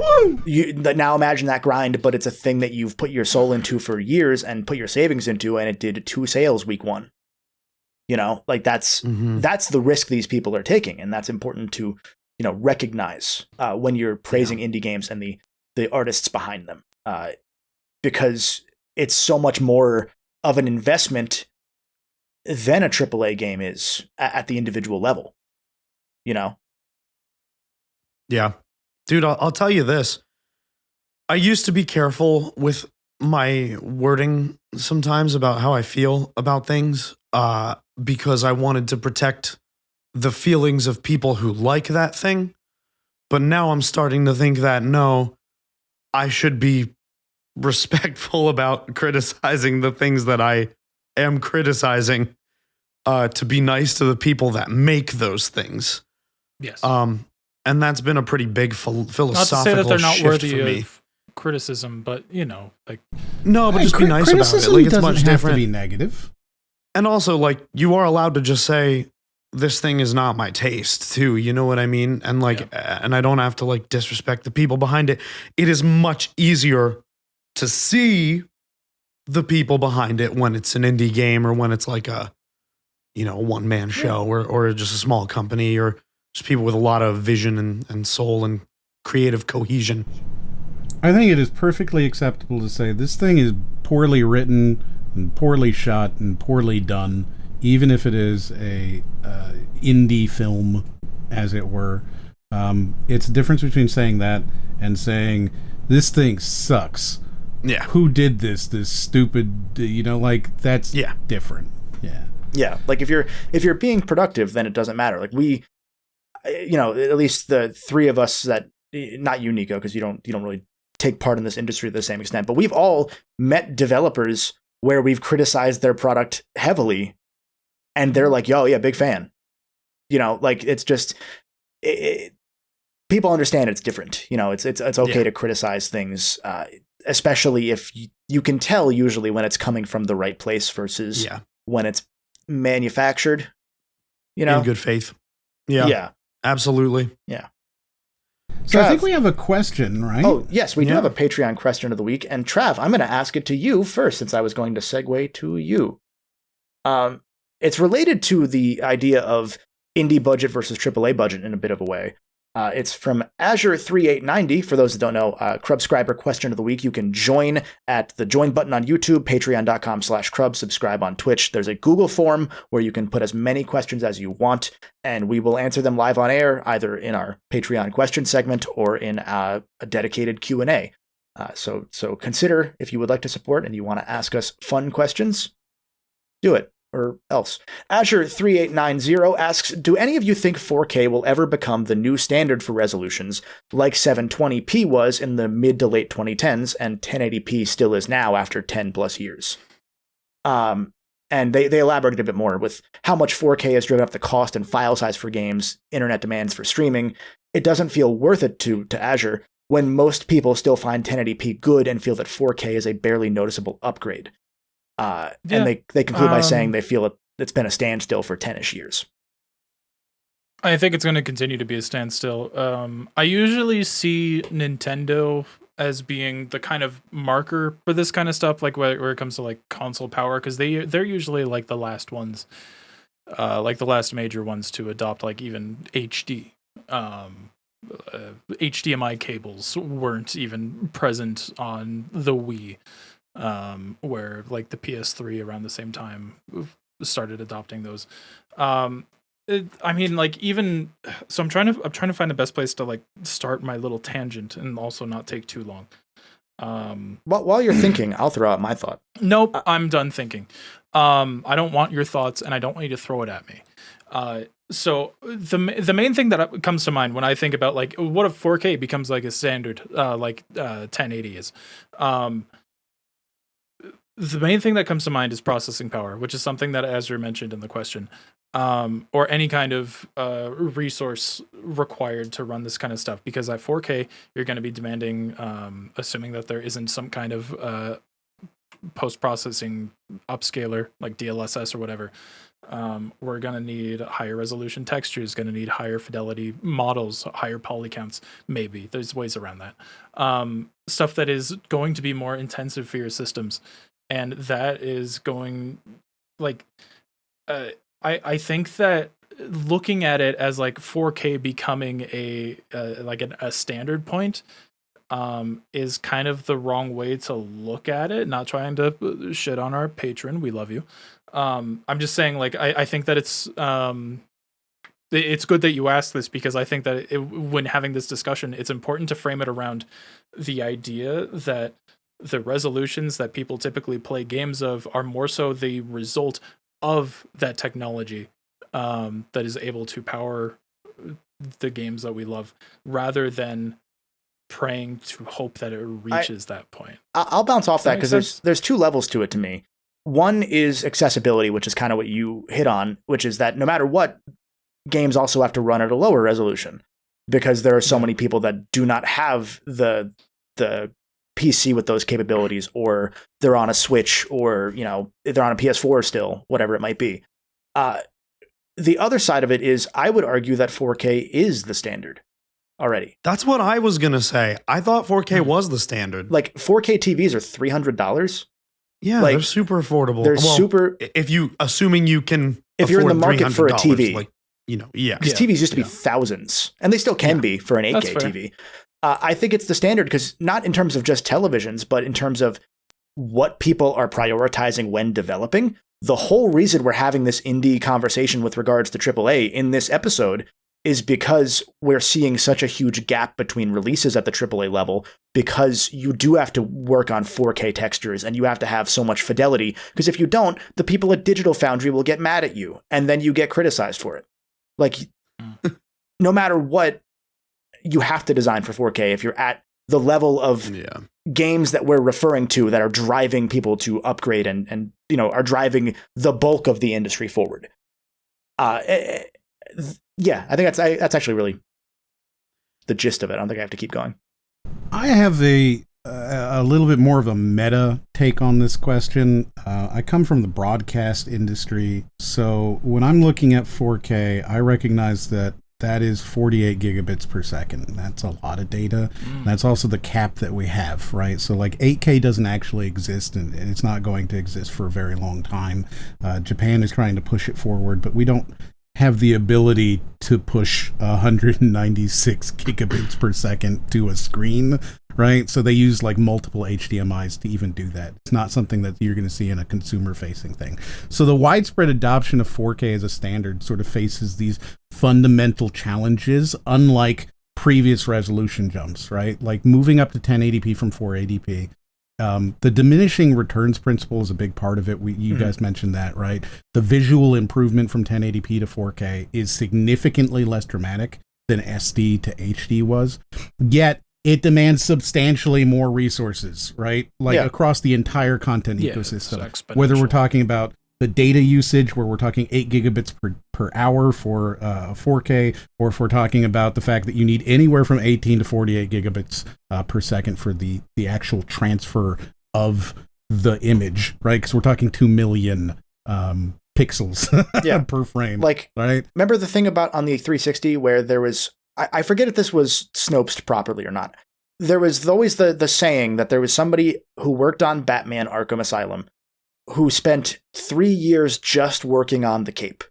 Now imagine that grind, but it's a thing that you've put your soul into for years and put your savings into, and it did 2 sales week 1. That's the risk these people are taking, and that's important to recognize when you're praising indie games and the artists behind them, because it's so much more of an investment than a AAA game is at the individual level. Yeah. Dude, I'll tell you this. I used to be careful with my wording sometimes about how I feel about things, because I wanted to protect the feelings of people who like that thing. But now I'm starting to think that, no, I should be respectful about criticizing the things that I am criticizing, to be nice to the people that make those things. Yes. And that's been a pretty big philosophical Not to say that they're not shift worthy for me. of criticism, but like No, but just be nice about it. Criticism Like, it's doesn't much have different. to be negative. And also, like, you are allowed to just say, this thing is not my taste, too. You know what I mean? And, like, and I don't have to, like, disrespect the people behind it. It is much easier to see the people behind it when it's an indie game or when it's, like, a, one-man show or just a small company or just people with a lot of vision and soul and creative cohesion. I think it is perfectly acceptable to say this thing is poorly written and poorly shot and poorly done, even if it is a indie film, as it were. It's a difference between saying that and saying this thing sucks. Yeah. Who did this? This stupid, that's different. Yeah. Yeah, like if you're being productive, then it doesn't matter. Like we, at least the three of us that, not you, Nicco, because you don't really take part in this industry to the same extent, but we've all met developers where we've criticized their product heavily, and they're like, "Yo, yeah, big fan." Like it's just people understand it's different. It's okay to criticize things, especially if you can tell usually when it's coming from the right place versus when it's manufactured. In good faith. Yeah. Absolutely. Yeah. So Trav, I think we have a question, right? Oh, yes, we do have a Patreon question of the week. And Trav, I'm going to ask it to you first, since I was going to segue to you. It's related to the idea of indie budget versus AAA budget in a bit of a way. It's from Azure3890. For those that don't know, Crubscriber question of the week. You can join at the join button on YouTube, patreon.com/Crub, subscribe on Twitch. There's a Google form where you can put as many questions as you want, and we will answer them live on air, either in our Patreon question segment or in a dedicated Q&A. So consider if you would like to support and you want to ask us fun questions, do it. Or else. Azure3890 asks, do any of you think 4K will ever become the new standard for resolutions, like 720p was in the mid to late 2010s and 1080p still is now after 10 plus years? And they elaborated a bit more with how much 4K has driven up the cost and file size for games, internet demands for streaming. It doesn't feel worth it to Azure when most people still find 1080p good and feel that 4K is a barely noticeable upgrade. And they conclude by saying they feel it's been a standstill for 10-ish years. I think it's going to continue to be a standstill. I usually see Nintendo as being the kind of marker for this kind of stuff, like where it comes to like console power, because they're usually like the last ones, like the last major ones to adopt like even HD. HDMI cables weren't even present on the Wii. Where like the PS3 around the same time started adopting those. I mean, like even so, I'm trying to find the best place to like start my little tangent and also not take too long. While you're thinking, I'll throw out my thought. Nope, I'm done thinking. I don't want your thoughts, and I don't want you to throw it at me. So the main thing that comes to mind when I think about like what if 4K becomes like a standard, like 1080 is. The main thing that comes to mind is processing power, which is something that Azure mentioned in the question, or any kind of resource required to run this kind of stuff. Because at 4K, you're going to be demanding, assuming that there isn't some kind of post-processing upscaler like DLSS or whatever. We're going to need higher resolution textures, going to need higher fidelity models, higher poly counts. Maybe there's ways around that. Stuff that is going to be more intensive for your systems. And that is going like, I think that looking at it as like 4K becoming a standard point, is kind of the wrong way to look at it. Not trying to shit on our patron. We love you. I'm just saying like, I think that it's good that you asked this because I think that when having this discussion, it's important to frame it around the idea that the resolutions that people typically play games of are more so the result of that technology that is able to power the games that we love, rather than praying to hope that it reaches that point. I'll bounce off that because there's two levels to it to me. One is accessibility, which is kind of what you hit on, which is that no matter what, games also have to run at a lower resolution because there are so many people that do not have the PC with those capabilities, or they're on a Switch, or they're on a PS4 still, whatever it might be. The other side of it is, I would argue that 4K is the standard already. That's what I was gonna say. I thought 4K was the standard. Like 4K TVs are $300. Yeah, like, they're super affordable. They're super. If assuming you can, if you're in the market for a TV, because TVs used to be thousands, and they still can be for an 8K TV. I think it's the standard, because not in terms of just televisions, but in terms of what people are prioritizing when developing. The whole reason we're having this indie conversation with regards to AAA in this episode is because we're seeing such a huge gap between releases at the AAA level, because you do have to work on 4K textures and you have to have so much fidelity, because if you don't, the people at Digital Foundry will get mad at you and then you get criticized for it. Like, no matter what, you have to design for 4K if you're at the level of games that we're referring to that are driving people to upgrade and are driving the bulk of the industry forward. I think that's actually really the gist of it. I don't think I have to keep going. I have a little bit more of a meta take on this question. I come from the broadcast industry, so when I'm looking at 4K, I recognize that is 48 gigabits per second. That's a lot of data. That's also the cap that we have, right? So like 8K doesn't actually exist, and it's not going to exist for a very long time. Japan is trying to push it forward, but we don't have the ability to push 196 gigabits per second to a screen, right? So they use like multiple HDMIs to even do that. It's not something that you're going to see in a consumer-facing thing. So the widespread adoption of 4K as a standard sort of faces these fundamental challenges, unlike previous resolution jumps, right? Like moving up to 1080p from 480p. The diminishing returns principle is a big part of it. You guys mentioned that, right? The visual improvement from 1080p to 4K is significantly less dramatic than SD to HD was, yet it demands substantially more resources, right? Like across the entire content ecosystem. Whether we're talking about the data usage, where we're talking 8 gigabits per hour for 4K, or if we're talking about the fact that you need anywhere from 18 to 48 gigabits per second for the actual transfer of the image, right? Because we're talking 2 million pixels per frame. Like, right? Remember the thing about on the 360 where there was, I forget if this was Snopes properly or not. There was always the saying that there was somebody who worked on Batman Arkham Asylum who spent 3 years just working on the cape,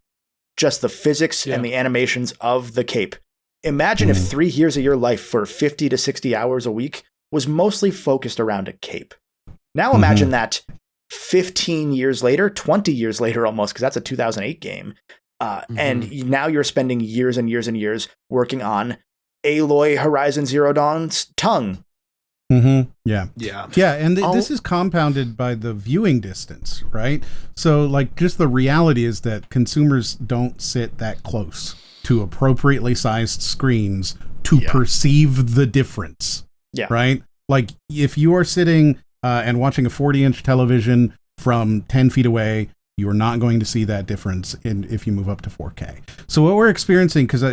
just the physics and the animations of the cape. Imagine if 3 years of your life for 50 to 60 hours a week was mostly focused around a cape. Now imagine that 15 years later, 20 years later almost, because that's a 2008 game. And now you're spending years and years and years working on Aloy Horizon Zero Dawn's tongue. And this is compounded by the viewing distance, right? So like, just the reality is that consumers don't sit that close to appropriately sized screens to perceive the difference, right? Like, if you are sitting and watching a 40-inch television from 10 feet away, you are not going to see that difference if you move up to 4K. So what we're experiencing, because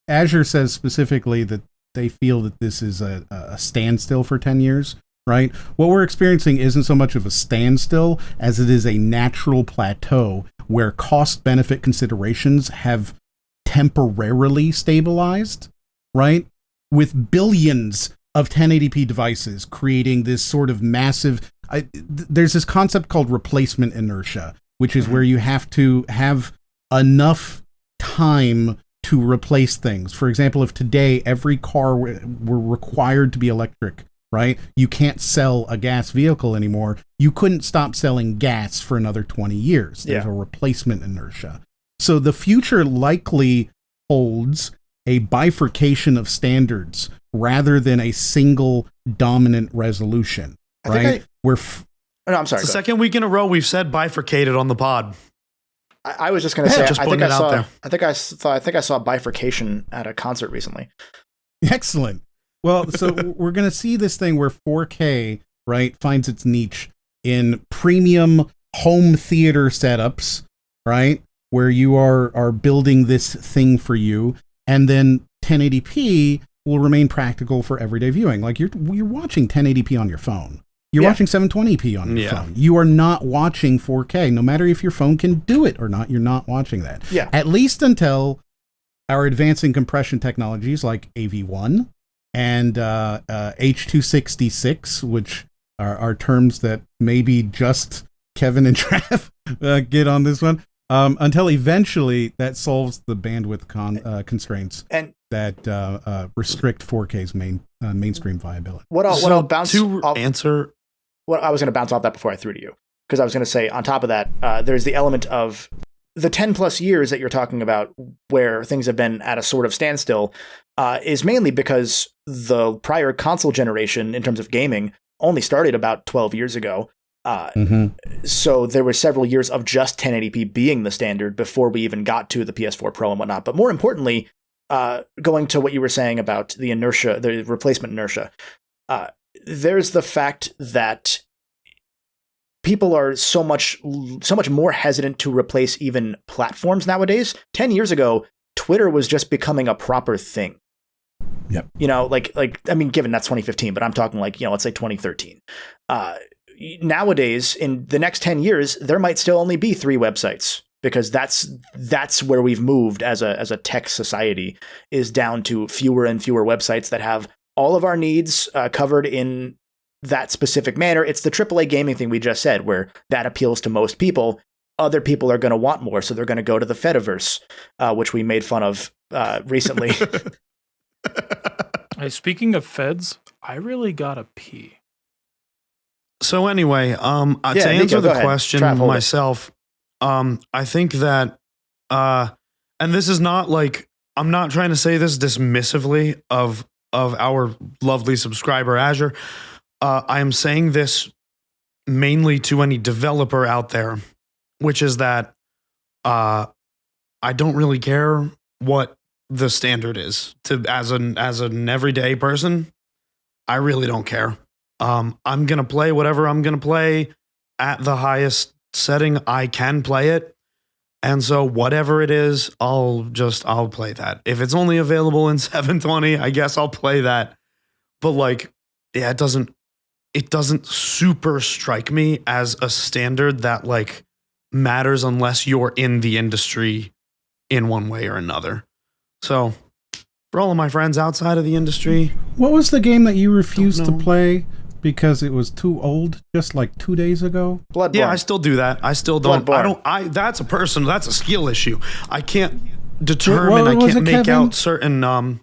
Azure says specifically that they feel that this is a standstill for 10 years, right? What we're experiencing isn't so much of a standstill as it is a natural plateau where cost-benefit considerations have temporarily stabilized, right? With billions of 1080p devices creating this sort of massive... there's this concept called replacement inertia, which is where you have to have enough time to replace things. For example, if today every car were required to be electric, right? You can't sell a gas vehicle anymore. You couldn't stop selling gas for another 20 years. There's a replacement inertia. So the future likely holds a bifurcation of standards rather than a single dominant resolution, right? I'm sorry. It's the second week in a row we've said bifurcated on the pod. I was just going to say, just I think I saw bifurcation at a concert recently. Excellent. Well, so we're going to see this thing where 4K, right, finds its niche in premium home theater setups, right, where you are building this thing for you, and then 1080p will remain practical for everyday viewing. Like you're watching 1080p on your phone. You're watching 720p on your phone. You are not watching 4K. No matter if your phone can do it or not, you're not watching that. Yeah. At least until our advancing compression technologies like AV1 and H266, which are terms that maybe just Kevin and Trav get on this one, until eventually that solves the bandwidth constraints and that restrict 4K's mainstream viability. What I'll bounce to off, answer. Well, I was going to bounce off that before I threw to you, because I was going to say on top of that, there's the element of the 10 plus years that you're talking about where things have been at a sort of standstill is mainly because the prior console generation in terms of gaming only started about 12 years ago. So there were several years of just 1080p being the standard before we even got to the PS4 Pro and whatnot. But more importantly, going to what you were saying about the inertia, the replacement inertia, there's the fact that people are so much more hesitant to replace even platforms nowadays. 10 years ago, Twitter was just becoming a proper thing. Yep. You know, I mean, given that's 2015, but I'm talking like, let's say 2013. Nowadays, in the next 10 years, there might still only be 3 websites, because that's where we've moved as a tech society, is down to fewer and fewer websites that have all of our needs covered in that specific manner. It's the AAA gaming thing we just said, where that appeals to most people. Other people are going to want more, so they're going to go to the Fediverse, which we made fun of recently. Hey, speaking of feds, I really gotta pee. So anyway, to Nicco, answer go the ahead. question Trav, hold it. myself, I think that, and this is not like, I'm not trying to say this dismissively of our lovely subscriber Azure. I am saying this mainly to any developer out there, which is that I don't really care what the standard is. As an everyday person, I really don't care. I'm gonna play whatever I'm gonna play at the highest setting I can play it, and so whatever it is, I'll play that. If it's only available in 720, I guess I'll play that. But like, yeah, it doesn't super strike me as a standard that like matters unless you're in the industry in one way or another. So for all of my friends outside of the industry, What was the game that you refused to play because it was too old just like 2 days ago? Bloodborne. yeah, I still do that. I still don't. Bloodborne. That's a skill issue. I can't determine. What I was can't it, make Kevin? out certain.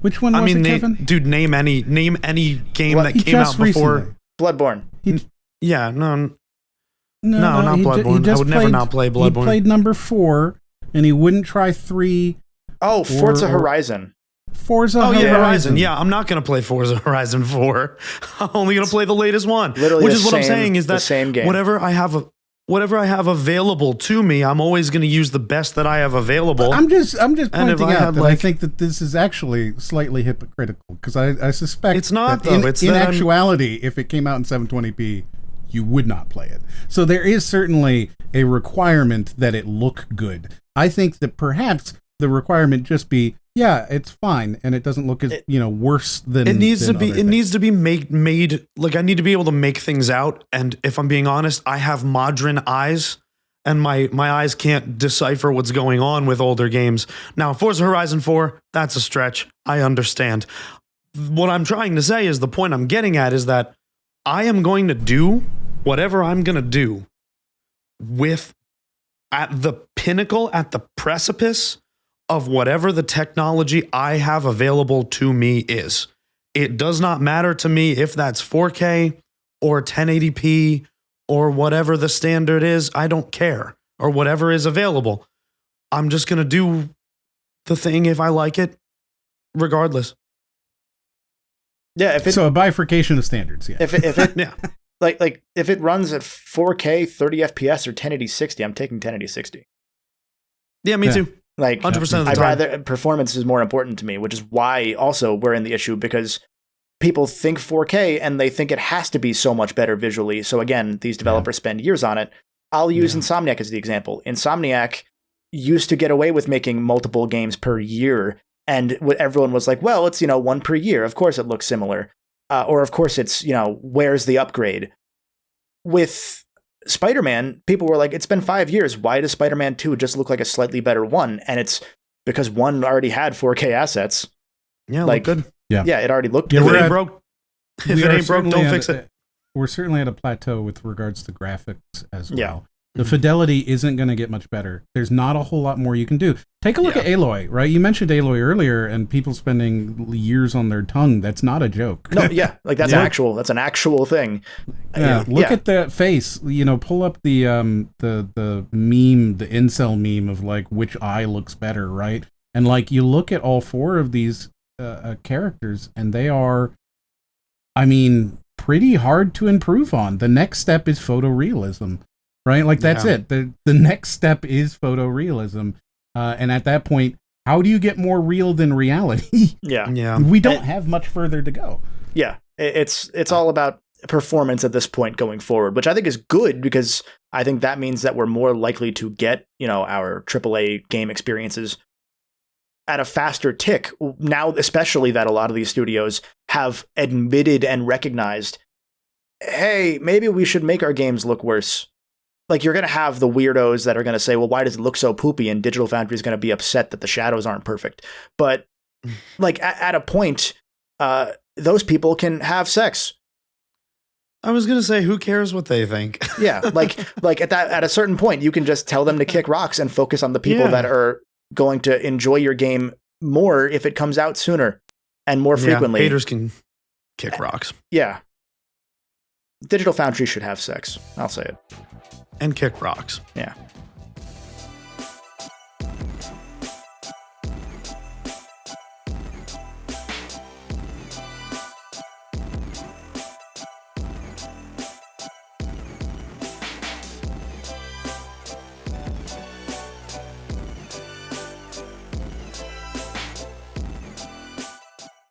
Which one was I mean, it, Kevin? dude, name any game that He came out just before. recently. Bloodborne. Yeah, no, No, not he Bloodborne. I just would never not play Bloodborne. He played number 4, and he wouldn't try 3. Oh, Forza or- Horizon. Forza Oh Horizon. yeah, Horizon. Yeah, I'm not gonna play Forza Horizon 4. I'm only gonna play the latest one. Literally which the is what I'm same- saying is the that same game. whatever I have available to me, I'm always gonna use the best that I have available. I'm just if pointing I out had, that I like- think that this is actually slightly hypocritical, because I suspect It's not, that though. It's in that I'm- actuality, if it came out in 720p, you would not play it. So there is certainly a requirement that it look good. I think that perhaps the requirement just be, yeah, it's fine, and it doesn't look as worse than It needs than to be. other It things. needs to be made. Like, I need to be able to make things out. And if I'm being honest, I have modern eyes, and my eyes can't decipher what's going on with older games. Now, Forza Horizon 4, that's a stretch. I understand. What I'm trying to say is, the point I'm getting at is that I am going to do whatever I'm going to do with at the pinnacle, at the precipice of whatever the technology I have available to me is. It does not matter to me if that's 4K or 1080p or whatever the standard is. I don't care, or whatever is available. I'm just going to do the thing if I like it, regardless. Yeah, if it So a bifurcation of standards, yeah. if it Yeah. like if it runs at 4K 30 FPS or 1080 60, I'm taking 1080 60. Yeah, me Yeah. too. Like 100% of the I'd time. rather performance is more important to me, which is why also we're in the issue, because people think 4K and they think it has to be so much better visually. So again, these developers spend years on it. I'll use Insomniac as the example. Insomniac used to get away with making multiple games per year, And everyone was like, well, it's, one per year. Of course it looks similar. Or of course it's, where's the upgrade? With Spider-Man, people were like, it's been 5 years. Why does Spider-Man 2 just look like a slightly better 1? And it's because 1 already had 4K assets. Yeah, like good. Yeah, it already looked If good. it ain't broke, don't fix it. We're certainly at a plateau with regards to graphics as well. Yeah. The fidelity isn't going to get much better. There's not a whole lot more you can do. Take a look at Aloy, right? You mentioned Aloy earlier, and people spending years on their tongue. That's not a joke. No, yeah, like that's an actual thing. Yeah, look at that face. Pull up the meme, the incel meme of like which eye looks better, right? And like you look at all 4 of these characters, and they are, pretty hard to improve on. The next step is photorealism. Right? Like that's it. The next step is photorealism. And at that point, how do you get more real than reality? Yeah. We don't have much further to go. Yeah. It's all about performance at this point going forward, which I think is good because I think that means that we're more likely to get, our AAA game experiences at a faster tick. Now, especially that a lot of these studios have admitted and recognized, hey, maybe we should make our games look worse. Like, you're going to have the weirdos that are going to say, well, why does it look so poopy? And Digital Foundry is going to be upset that the shadows aren't perfect. But like at a point, those people can have sex. I was going to say, who cares what they think? Yeah. Like at a certain point, you can just tell them to kick rocks and focus on the people that are going to enjoy your game more if it comes out sooner and more frequently. Haters can kick rocks. Yeah. Digital Foundry should have sex. I'll say it. And kick rocks. Yeah.